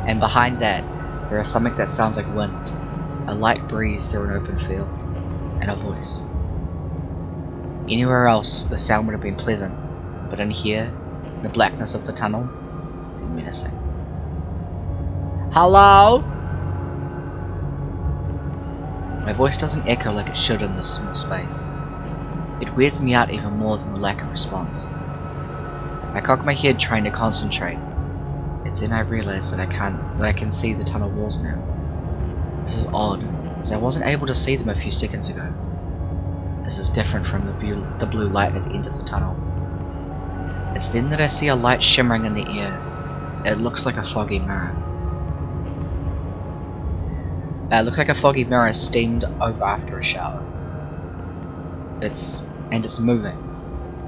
And behind that, there is something that sounds like wind. A light breeze through an open field. And a voice. Anywhere else, the sound would have been pleasant, but in here, in the blackness of the tunnel, they're menacing. Hello? My voice doesn't echo like it should in this small space. It weirds me out even more than the lack of response. I cock my head trying to concentrate. It's then I realize that I can see the tunnel walls now. This is odd, as I wasn't able to see them a few seconds ago. This is different from the blue light at the end of the tunnel. It's then that I see a light shimmering in the air. It looks like a foggy mirror. It looks like a foggy mirror steamed over after a shower. It's moving,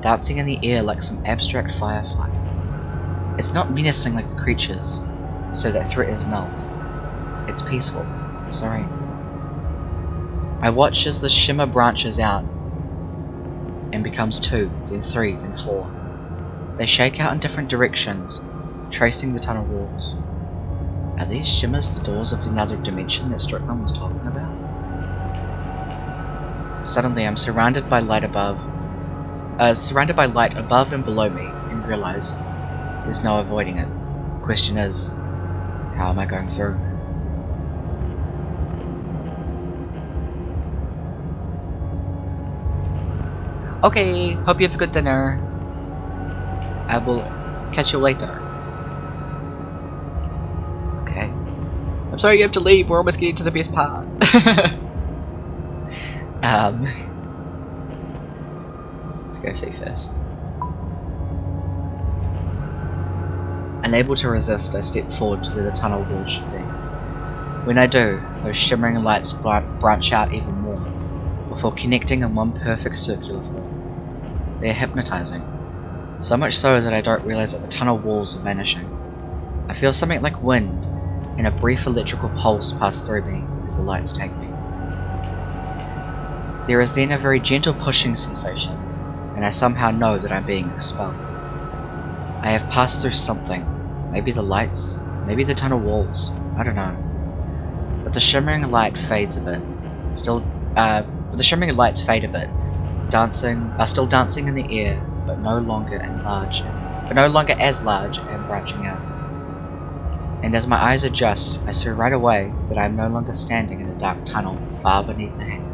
dancing in the air like some abstract firefly. It's not menacing like the creatures, so that threat is nulled. It's peaceful, serene. I watch as the shimmer branches out and becomes 2, then 3, then 4. They shake out in different directions, tracing the tunnel walls. Are these shimmers the doors of another dimension that Strickland was talking about? Suddenly I'm surrounded by light above and below me, and realize there's no avoiding it. The question is, how am I going through? Okay, hope you have a good dinner. I will catch you later. Okay. I'm sorry you have to leave, we're almost getting to the best part. Let's go feet first. Unable to resist, I step forward to where the tunnel wall should be. When I do, those shimmering lights branch out even more, before connecting in one perfect circular form. They are hypnotizing, so much so that I don't realize that the tunnel walls are vanishing. I feel something like wind, and a brief electrical pulse pass through me as the lights take me. There is then a very gentle pushing sensation, and I somehow know that I'm being expelled. I have passed through something, maybe the lights, maybe the tunnel walls, I don't know. But the shimmering light fades a bit. The shimmering lights fade a bit, still dancing in the air, but no longer as large and branching out. And as my eyes adjust, I see right away that I am no longer standing in a dark tunnel far beneath the hangar.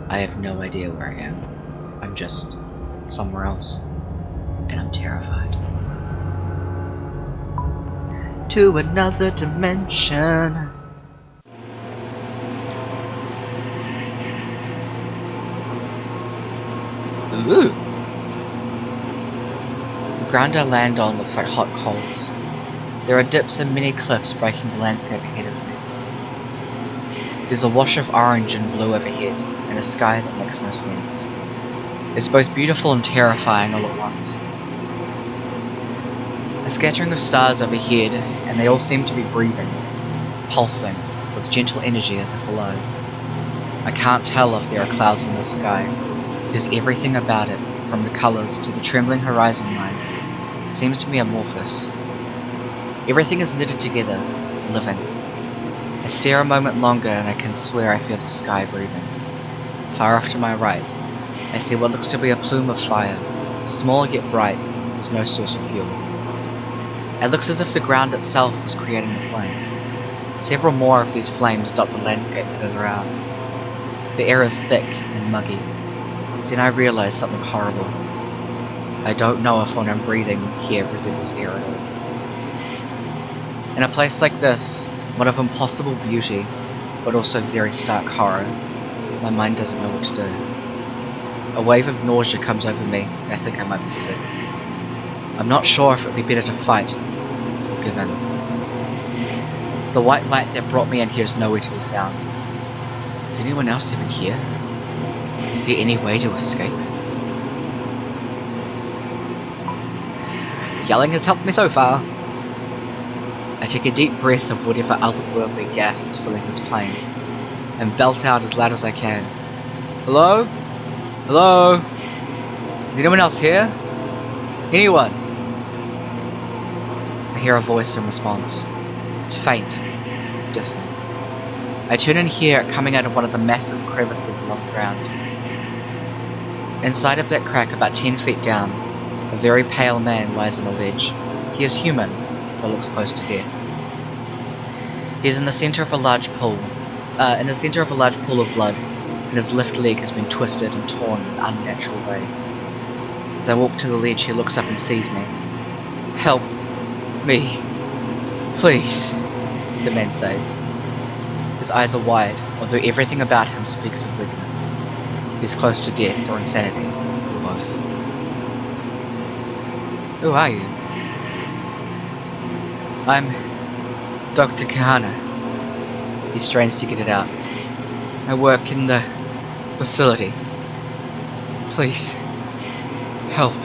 I have no idea where I am. I'm just somewhere else, and I'm terrified. To another dimension. Ooh! The ground I land on looks like hot coals. There are dips and many cliffs breaking the landscape ahead of me. There's a wash of orange and blue overhead, and a sky that makes no sense. It's both beautiful and terrifying all at once. A scattering of stars overhead, and they all seem to be breathing, pulsing, with gentle energy as if below. I can't tell if there are clouds in the sky, because everything about it, from the colours to the trembling horizon line, seems to be amorphous. Everything is knitted together, living. I stare a moment longer and I can swear I feel the sky breathing. Far off to my right, I see what looks to be a plume of fire, small yet bright, with no source of fuel. It looks as if the ground itself was creating the flame. Several more of these flames dot the landscape further out. The air is thick and muggy. Then I realize something horrible. I don't know if what I'm breathing here resembles air at all. In a place like this, one of impossible beauty, but also very stark horror, my mind doesn't know what to do. A wave of nausea comes over me, and I think I might be sick. I'm not sure if it would be better to fight, or give in. The white light that brought me in here is nowhere to be found. Is anyone else even here? Is there any way to escape? Yelling has helped me so far. I take a deep breath of whatever otherworldly gas is filling this plane, and belt out as loud as I can. Hello? Hello? Is anyone else here? Anyone? I hear a voice in response. It's faint, distant. I turn and hear it coming out of one of the massive crevices along the ground. Inside of that crack, about 10 feet down, a very pale man lies on a ledge. He is human, but looks close to death. He is in the center of a large pool, of blood, and his left leg has been twisted and torn in an unnatural way. As I walk to the ledge, he looks up and sees me. Help me, please, the man says. His eyes are wide, although everything about him speaks of weakness. He's close to death or insanity, or both. Who are you? I'm Dr. Kahana. He strains to get it out. I work in the facility. Please, help.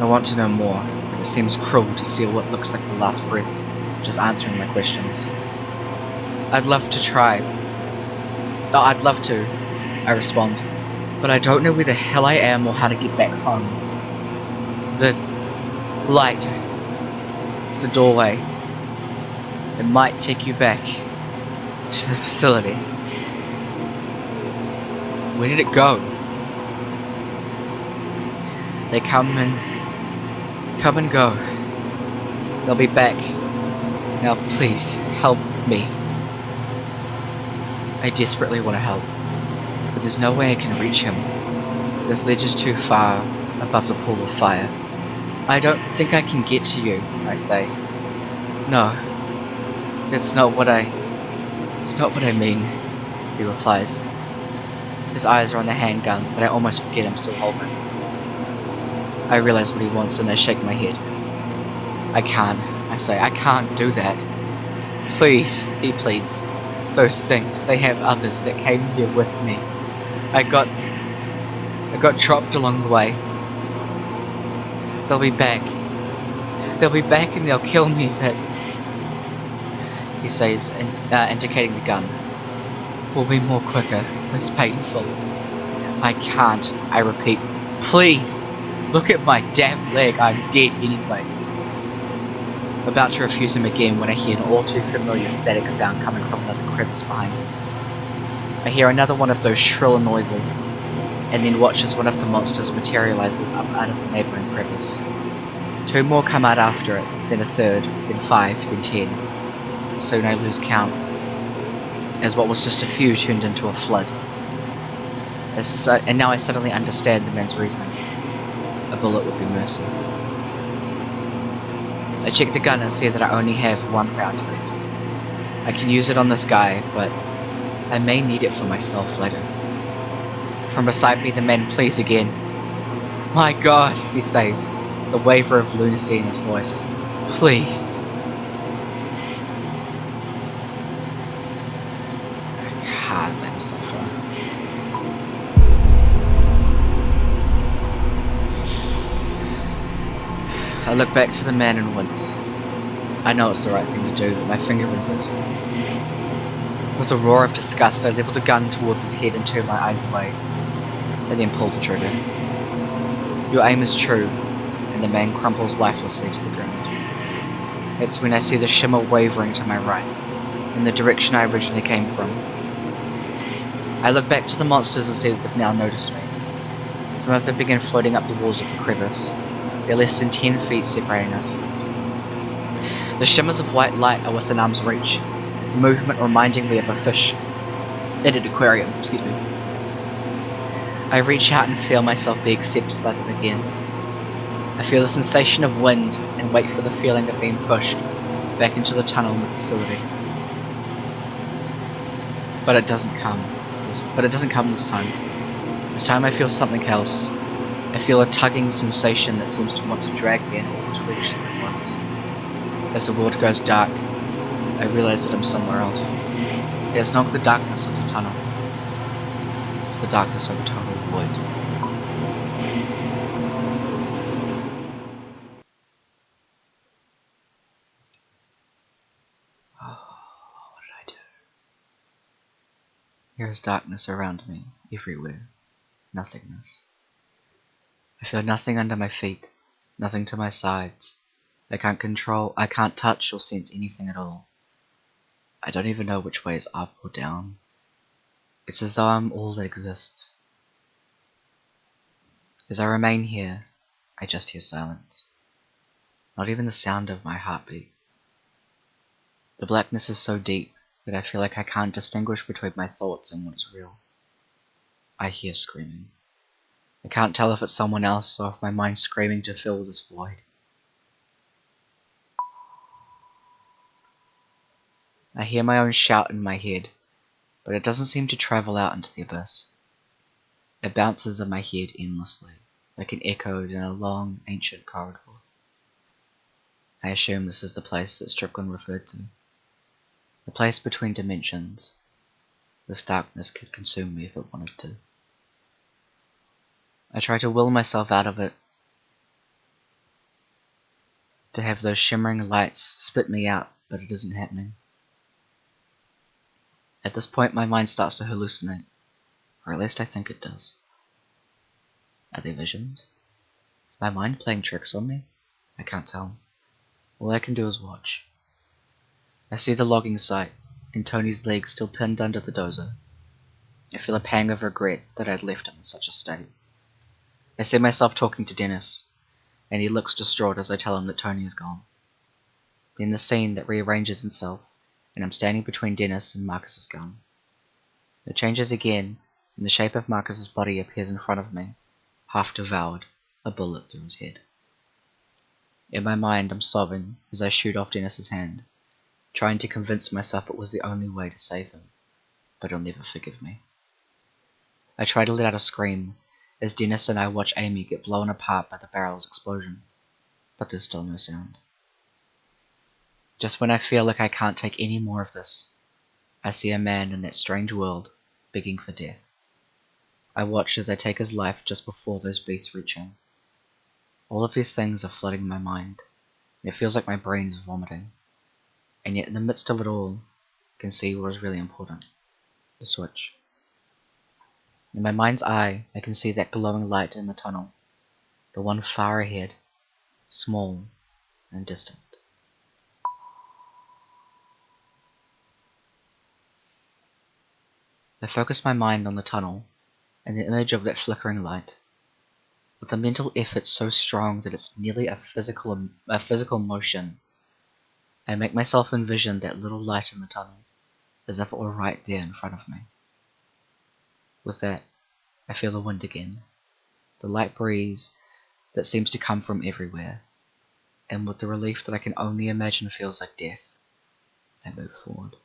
I want to know more, but it seems cruel to steal what looks like the last breaths, just answering my questions. I'd love to try. Oh, I'd love to, I respond, but I don't know where the hell I am or how to get back home. The light. It's a doorway. It might take you back to the facility. Where did it go? They come and go. They'll be back. Now please, help me. I desperately want to help, but there's no way I can reach him. This ledge is too far above the pool of fire. I don't think I can get to you, I say. No, it's not what I mean, he replies. His eyes are on the handgun, but I almost forget I'm still holding it. I realize what he wants and I shake my head. I can't, I say, I can't do that. Please, he pleads. Those things, they have others that came here with me. I got dropped along the way. They'll be back. They'll be back and they'll kill me. That, he says, indicating the gun, will be more quicker, less painful. I can't, I repeat. Please, look at my damn leg, I'm dead anyway. About to refuse him again when I hear an all too familiar static sound coming from another crevice behind him. I hear another one of those shrill noises, and then watch as one of the monsters materializes up out of the neighboring crevice. Two more come out after it, then a third, then 5, then 10. Soon I lose count, as what was just a few turned into a flood. And now I suddenly understand the man's reasoning. A bullet would be mercy. I check the gun and see that I only have 1 round left. I can use it on this guy, but I may need it for myself later. From beside me the man pleads again. My God, he says, the waver of lunacy in his voice. Please. I can't let him suffer. I look back to the man and wince. I know it's the right thing to do, but my finger resists. With a roar of disgust, I level the gun towards his head and turn my eyes away, and then pull the trigger. Your aim is true, and the man crumples lifelessly to the ground. It's when I see the shimmer wavering to my right, in the direction I originally came from. I look back to the monsters and see that they've now noticed me. Some of them begin floating up the walls of the crevice. They're less than 10 feet separating us. The shimmers of white light are within arm's reach, its movement reminding me of a fish in an aquarium. Excuse me. I reach out and feel myself be accepted by them again. I feel the sensation of wind and wait for the feeling of being pushed back into the tunnel in the facility. But it doesn't come. This time. This time I feel something else. I feel a tugging sensation that seems to want to drag me in all directions at once. As the world goes dark, I realize that I'm somewhere else. It is not the darkness of the tunnel. It's the darkness of a total void. Oh, what did I do? There is darkness around me, everywhere. Nothingness. I feel nothing under my feet, nothing to my sides. I can't touch or sense anything at all. I don't even know which way is up or down. It's as though I'm all that exists. As I remain here, I just hear silence. Not even the sound of my heartbeat. The blackness is so deep that I feel like I can't distinguish between my thoughts and what is real. I hear screaming. I can't tell if it's someone else or if my mind's screaming to fill this void. I hear my own shout in my head, but it doesn't seem to travel out into the abyss. It bounces in my head endlessly, like an echo in a long, ancient corridor. I assume this is the place that Strickland referred to. The place between dimensions. This darkness could consume me if it wanted to. I try to will myself out of it, to have those shimmering lights spit me out, but it isn't happening. At this point my mind starts to hallucinate, or at least I think it does. Are they visions? Is my mind playing tricks on me? I can't tell. All I can do is watch. I see the logging site, and Tony's leg still pinned under the dozer. I feel a pang of regret that I'd left him in such a state. I see myself talking to Dennis, and he looks distraught as I tell him that Tony is gone. Then the scene that rearranges itself, and I'm standing between Dennis and Marcus's gun. It changes again, and the shape of Marcus's body appears in front of me, half devoured, a bullet through his head. In my mind I'm sobbing as I shoot off Dennis's hand, trying to convince myself it was the only way to save him, but he'll never forgive me. I try to let out a scream, as Dennis and I watch Amy get blown apart by the barrel's explosion, but there's still no sound. Just when I feel like I can't take any more of this, I see a man in that strange world begging for death. I watch as I take his life just before those beasts reach him. All of these things are flooding my mind, and it feels like my brain is vomiting. And yet in the midst of it all, I can see what is really important. The switch. In my mind's eye, I can see that glowing light in the tunnel, the one far ahead, small and distant. I focus my mind on the tunnel, and the image of that flickering light, with a mental effort so strong that it's nearly a physical motion. I make myself envision that little light in the tunnel, as if it were right there in front of me. With that, I feel the wind again, the light breeze that seems to come from everywhere, and with the relief that I can only imagine feels like death, I move forward.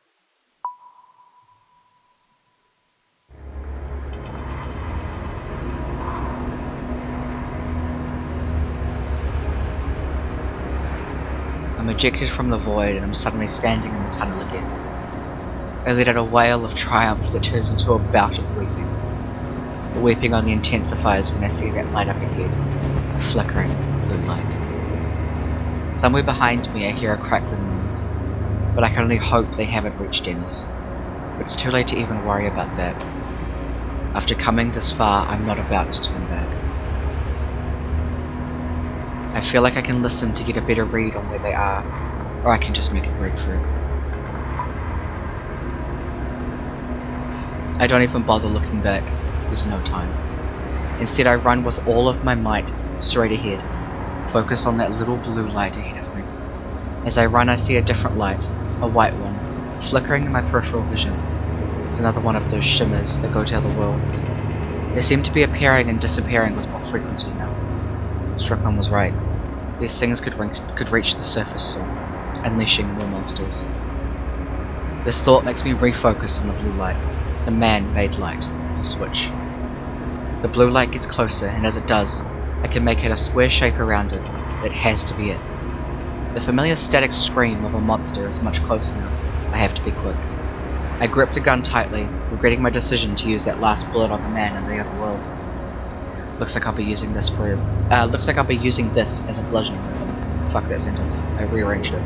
I'm ejected from the void and I'm suddenly standing in the tunnel again. I let out a wail of triumph that turns into a bout of weeping. The weeping only intensifies when I see that light up ahead, a flickering blue light. Somewhere behind me I hear a crackling noise, but I can only hope they haven't reached Dennis. But it's too late to even worry about that. After coming this far, I'm not about to turn back. I feel like I can listen to get a better read on where they are, or I can just make a breakthrough. I don't even bother looking back, there's no time. Instead I run with all of my might straight ahead, focus on that little blue light ahead of me. As I run I see a different light, a white one, flickering in my peripheral vision. It's another one of those shimmers that go to other worlds. They seem to be appearing and disappearing with more frequency now. Strickland was right. These things could reach the surface soon, unleashing more monsters. This thought makes me refocus on the blue light, the man-made light, the switch. The blue light gets closer, and as it does, I can make out a square shape around it. It has to be it. The familiar static scream of a monster is much closer now. I have to be quick. I grip the gun tightly, regretting my decision to use that last bullet on the man in the other world. Looks like I'll be using this as a bludgeoning weapon. Fuck that sentence. I rearranged it.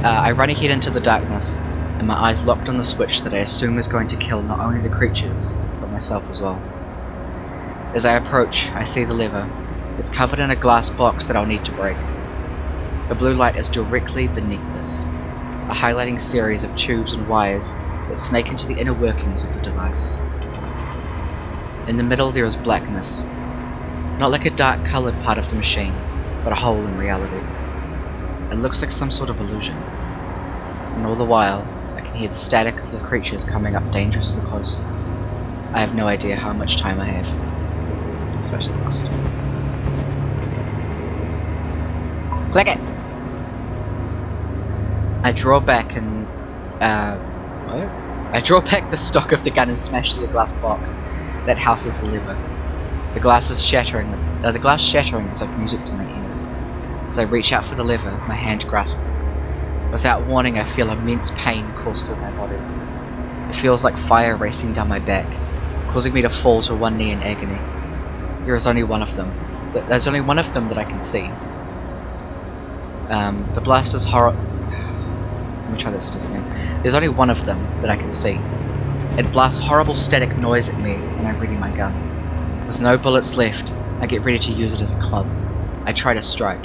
I run ahead into the darkness, and my eyes locked on the switch that I assume is going to kill not only the creatures, but myself as well. As I approach, I see the lever. It's covered in a glass box that I'll need to break. The blue light is directly beneath this, a highlighting series of tubes and wires that snake into the inner workings of the device. In the middle there is blackness, not like a dark coloured part of the machine, but a hole in reality. It looks like some sort of illusion, and all the while I can hear the static of the creatures coming up dangerously close. I have no idea how much time I have, especially last. Click it! I draw back and I draw back the stock of the gun and smash the glass box that houses the lever. The glass shattering is like music to my ears. As I reach out for the lever, my hand grasps it. Without warning, I feel immense pain course through my body. It feels like fire racing down my back, causing me to fall to one knee in agony. There is only one of them. There's only one of them that I can see. The blast is horror. Let me try that sentence again. There's only one of them that I can see. It blasts horrible static noise at me, and I ready my gun. With no bullets left, I get ready to use it as a club. I try to strike.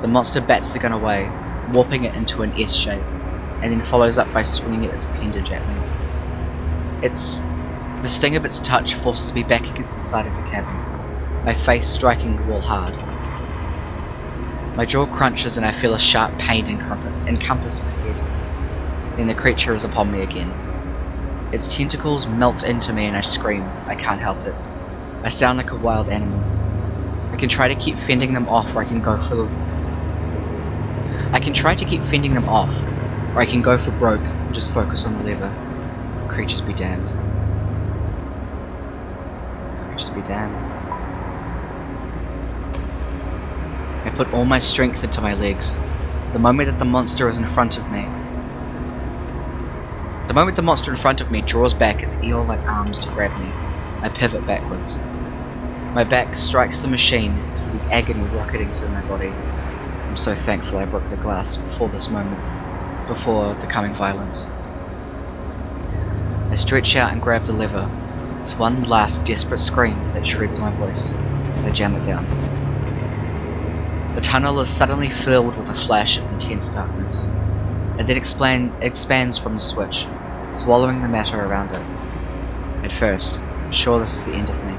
The monster bats the gun away, warping it into an S shape, and then follows up by swinging it as appendage at me. The sting of its touch forces me back against the side of the cabin, my face striking the wall hard. My jaw crunches and I feel a sharp pain encompass my head. Then the creature is upon me again. Its tentacles melt into me and I scream. I can't help it. I sound like a wild animal. I can try to keep fending them off, or I can go for broke and just focus on the lever. Creatures be damned. Creatures be damned. I put all my strength into my legs. The moment that the monster in front of me draws back its eel-like arms to grab me, I pivot backwards. My back strikes the machine, sending agony rocketing through my body. I'm so thankful I broke the glass before this moment, before the coming violence. I stretch out and grab the lever. With one last desperate scream that shreds my voice, I jam it down. The tunnel is suddenly filled with a flash of intense darkness. It then expands from the switch, swallowing the matter around it. At first, I'm sure this is the end of me.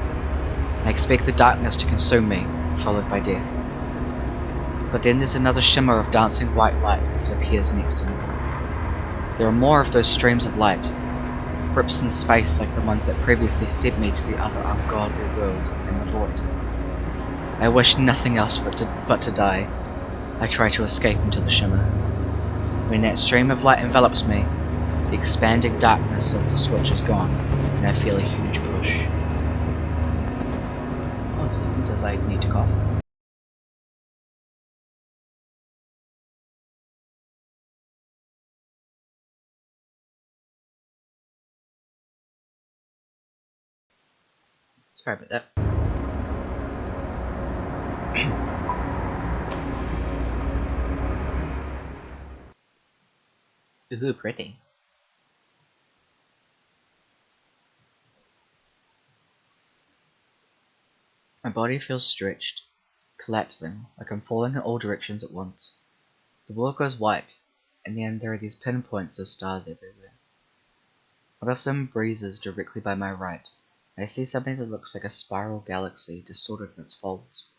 I expect the darkness to consume me, followed by death. But then there's another shimmer of dancing white light as it appears next to me. There are more of those streams of light, rips in space like the ones that previously sent me to the other ungodly world and the void. I wish nothing else but to die. I try to escape into the shimmer. When that stream of light envelops me, the expanding darkness of the switch is gone, and I feel a huge push. 1 second, does I need to cough? Sorry about that. Ooh, pretty. My body feels stretched, collapsing, like I'm falling in all directions at once. The world goes white, and then there are these pinpoints of stars everywhere. One of them breezes directly by my right. I see something that looks like a spiral galaxy distorted in its folds.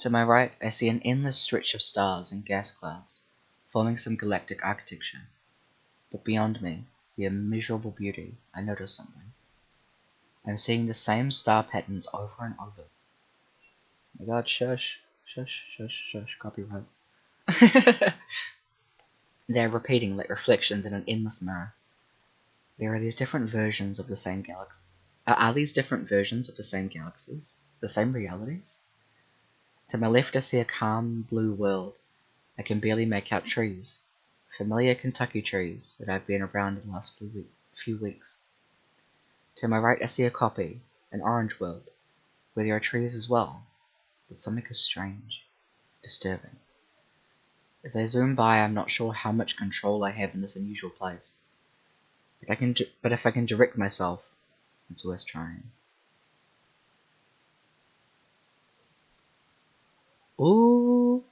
To my right, I see an endless stretch of stars and gas clouds, forming some galactic architecture. But beyond me, the immeasurable beauty, I notice something. I'm seeing the same star patterns over and over. Oh my god, shush, copyright. They're repeating like reflections in an endless mirror. There are these different versions of the same galaxy. Are these different versions of the same galaxies? The same realities? To my left I see a calm blue world. I can barely make out trees. Familiar Kentucky trees that I've been around in the last few weeks. To my right I see a copy, an orange world, where there are trees as well, but something is strange, disturbing. As I zoom by, I'm not sure how much control I have in this unusual place. But if I can direct myself, it's worth trying. Ooh!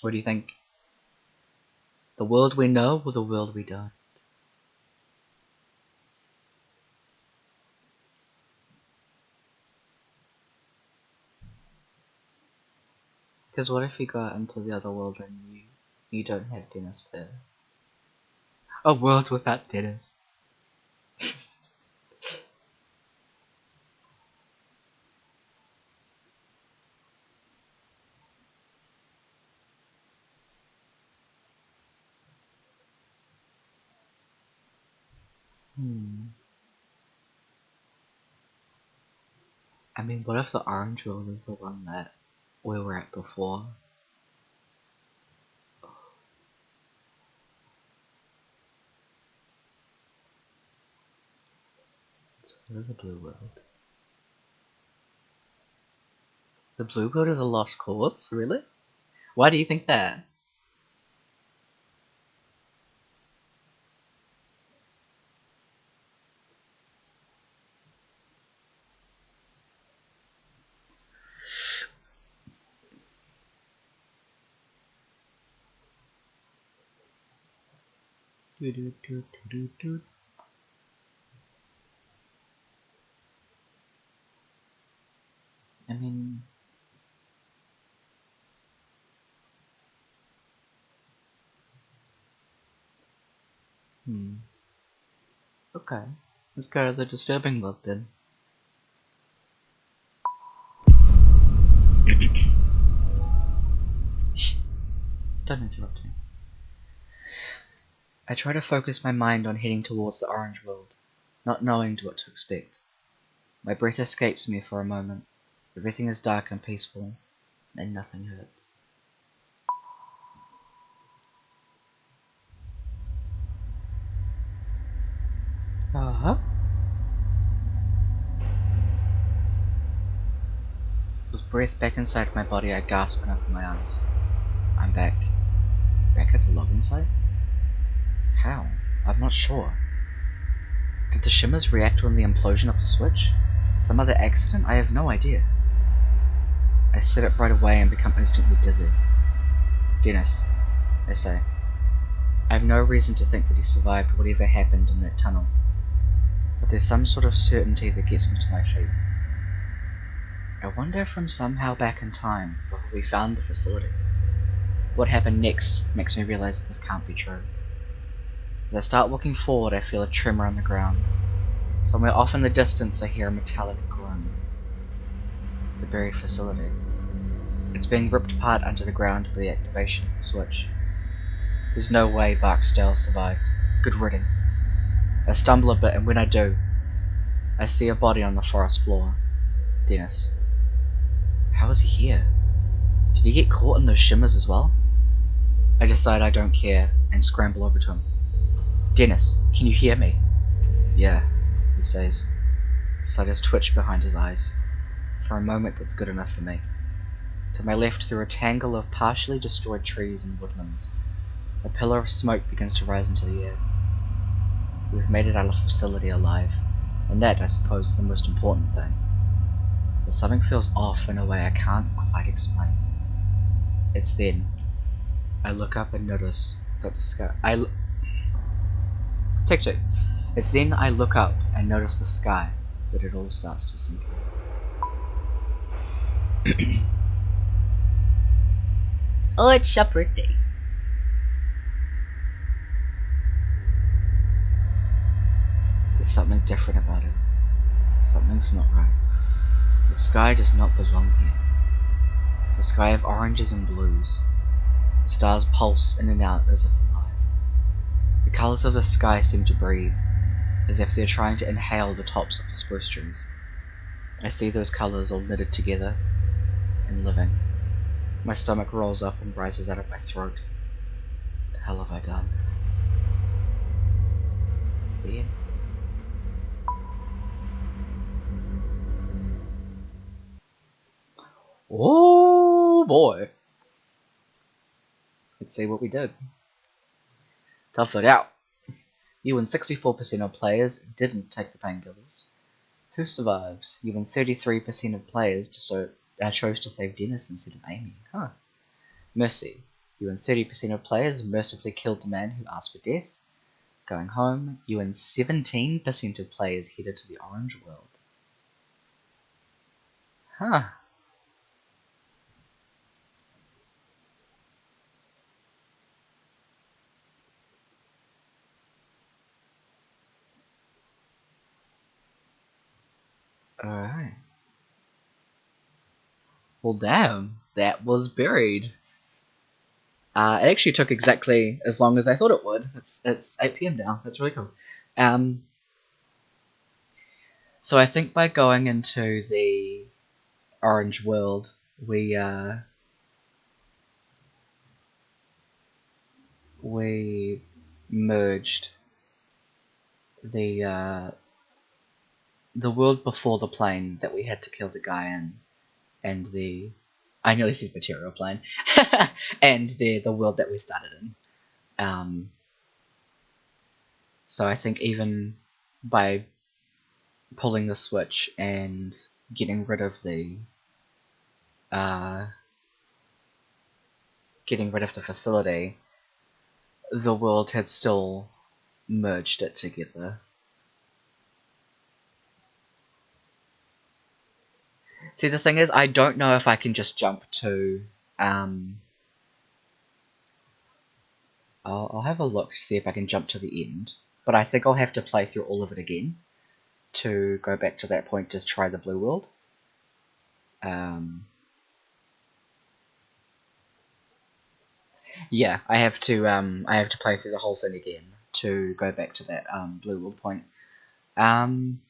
What do you think? The world we know or the world we don't? Because what if you go out into the other world and you don't have Dennis there? A world without Dennis. I mean, what if the orange world is the one that we were at before? So the blue world. The blue world is a lost cause? Really? Why do you think that? I mean... Okay. Let's go to the disturbing world then. Shh. Don't interrupt me. I try to focus my mind on heading towards the orange world, not knowing what to expect. My breath escapes me for a moment. Everything is dark and peaceful, and nothing hurts. With breath back inside my body, I gasp and open my eyes. I'm back. Back at the login site? How? I'm not sure. Did the shimmers react when the implosion of the switch? Some other accident? I have no idea. I sit up right away and become instantly dizzy. Dennis, I say. I have no reason to think that he survived whatever happened in that tunnel. But there's some sort of certainty that gets me to my feet. I wonder if I'm somehow back in time before we found the facility. What happened next makes me realize that this can't be true. As I start walking forward, I feel a tremor on the ground. Somewhere off in the distance, I hear a metallic groan. The buried facility. It's being ripped apart under the ground by the activation of the switch. There's no way Barksdale survived. Good riddance. I stumble a bit, and when I do, I see a body on the forest floor. Dennis. How is he here? Did he get caught in those shimmers as well? I decide I don't care, and scramble over to him. Dennis, can you hear me? Yeah, he says. Sight twitch behind his eyes. For a moment that's good enough for me. To my left, through a tangle of partially destroyed trees and woodlands, a pillar of smoke begins to rise into the air. We've made it out of the facility alive, and that, I suppose, is the most important thing. But something feels off in a way I can't quite explain. It's then I look up and notice that the sky. Take two. It's then I look up and notice the sky that it all starts to sink in. Oh, it's your birthday. There's something different about it. Something's not right. The sky does not belong here. It's a sky of oranges and blues. The stars pulse in and out as if alive. The colours of the sky seem to breathe, as if they're trying to inhale the tops of the spruce trees. I see those colours all knitted together and living. My stomach rolls up and rises out of my throat. What the hell have I done? The end. Oh boy. Let's see what we did. Tough it out. You and 64% of players didn't take the painkillers. Who survives? You and 33% of players chose to save Dennis instead of Amy. Huh. Mercy. You and 30% of players mercifully killed the man who asked for death. Going home, you and 17% of players headed to the Orange World. Huh. Alright. Well, damn. That was buried. It actually took exactly as long as I thought it would. It's 8 PM now. That's really cool. So I think by going into the Orange World, we merged the world before the plane that we had to kill the guy in, and I nearly said material plane, and the world that we started in. So I think even by pulling the switch and getting rid of the facility, the world had still merged it together. See, the thing is, I don't know if I can just jump to I'll have a look to see if I can jump to the end, but I think I'll have to play through all of it again to go back to that point to try the blue world. Yeah, I have to play through the whole thing again to go back to that blue world point. I'm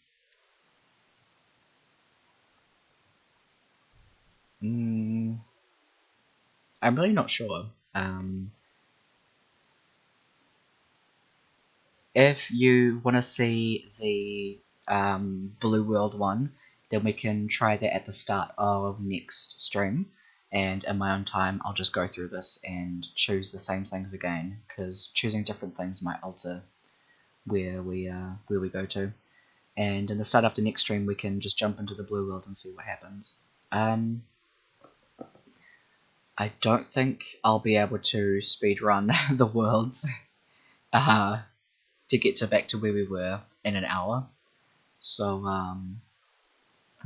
really not sure. If you want to see the blue world one, then we can try that at the start of next stream, and in my own time I'll just go through this and choose the same things again, because choosing different things might alter where we go to. And in the start of the next stream we can just jump into the blue world and see what happens. I don't think I'll be able to speedrun the worlds to get back to where we were in an hour, so I'm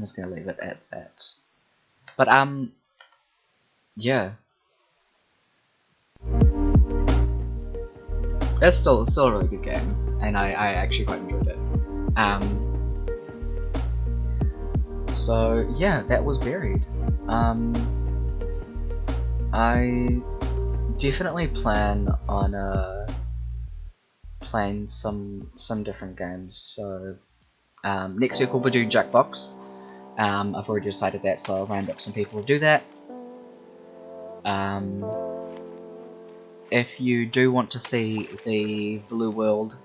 just gonna leave it at that. But yeah, it's still a really good game, and I actually quite enjoyed it. So yeah, that was Buried. I definitely plan on playing some different games. So next week we'll be doing Jackbox. I've already decided that, so I'll round up some people to do that. If you do want to see the blue world,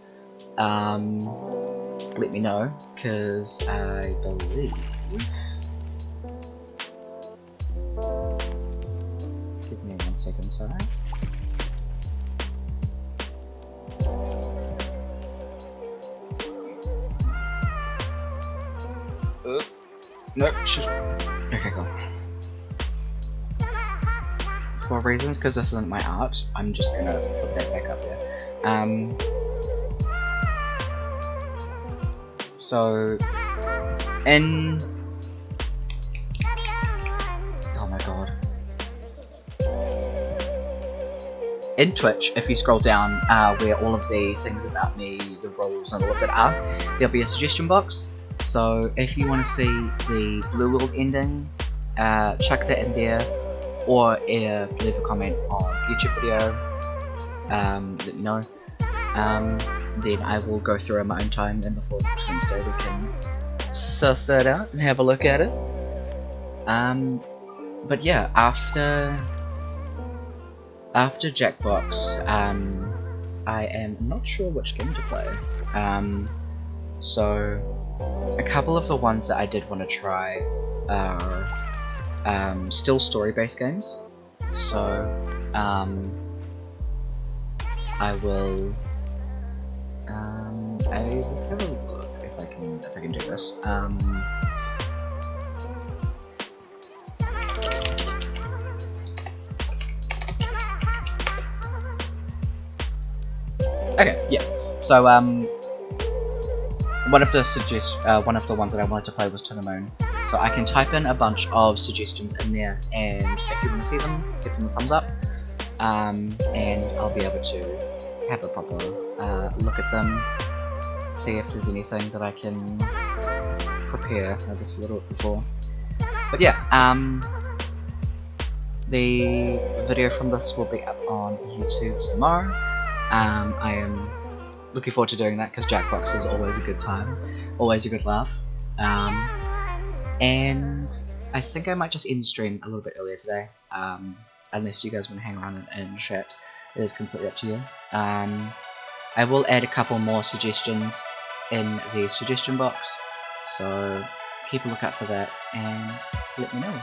let me know, because I believe... Give me 1 second, sorry. Nope. Okay, cool. for reasons, because this isn't my art, I'm just gonna put that back up there. So, in... oh my god. In Twitch, if you scroll down where all of the things about me, the rules and all of that are, there'll be a suggestion box. So if you want to see the Blue World ending, chuck that in there, or leave a comment on YouTube video, let me know. Then I will go through in my own time, and before next Wednesday we can suss that out and have a look at it. But yeah, after Jackbox, I am not sure which game to play. So a couple of the ones that I did want to try are still story-based games. So I will have a look if I can do this. Okay, yeah. So one of the ones that I wanted to play was To the Moon. So I can type in a bunch of suggestions in there, and if you want to see them, give them a thumbs up, and I'll be able to have a proper look at them, see if there's anything that I can prepare this a little bit before. But yeah, the video from this will be up on YouTube tomorrow. I am looking forward to doing that because Jackbox is always a good time, always a good laugh. And I think I might just end the stream a little bit earlier today, unless you guys want to hang around and chat. It is completely up to you. I will add a couple more suggestions in the suggestion box, so keep a lookout for that and let me know.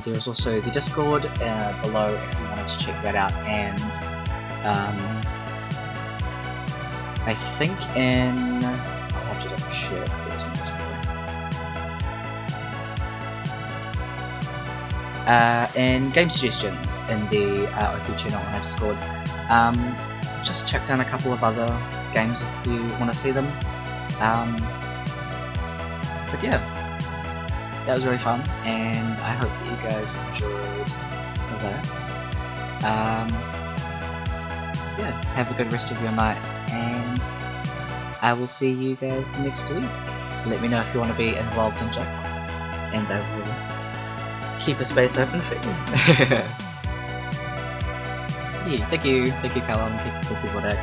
There is also the Discord below if you wanted to check that out, and I think I'll have to double check. Where's my Discord? And game suggestions in the OP channel on our Discord. Just check down a couple of other games if you want to see them. But yeah, that was really fun, and I hope that you guys enjoyed that. Yeah, have a good rest of your night, and I will see you guys next week. Let me know if you want to be involved in Jackbox, and I will keep a space open for you. Yeah, thank you Callum, thank you Wodak.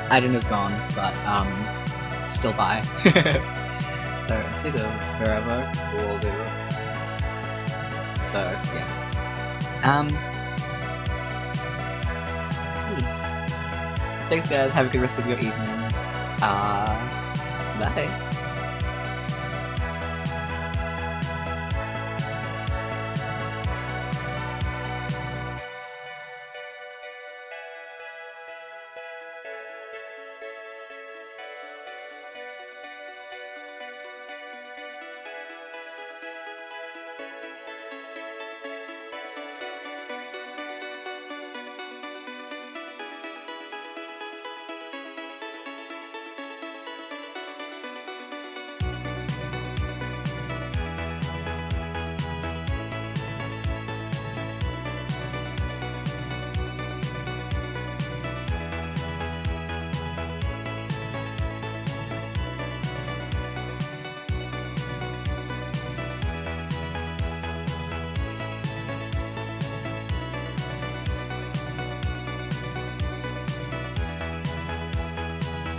Aiden is gone, but still bye. So instead of forever, we'll do this. So yeah. Thanks guys, have a good rest of your evening. Bye.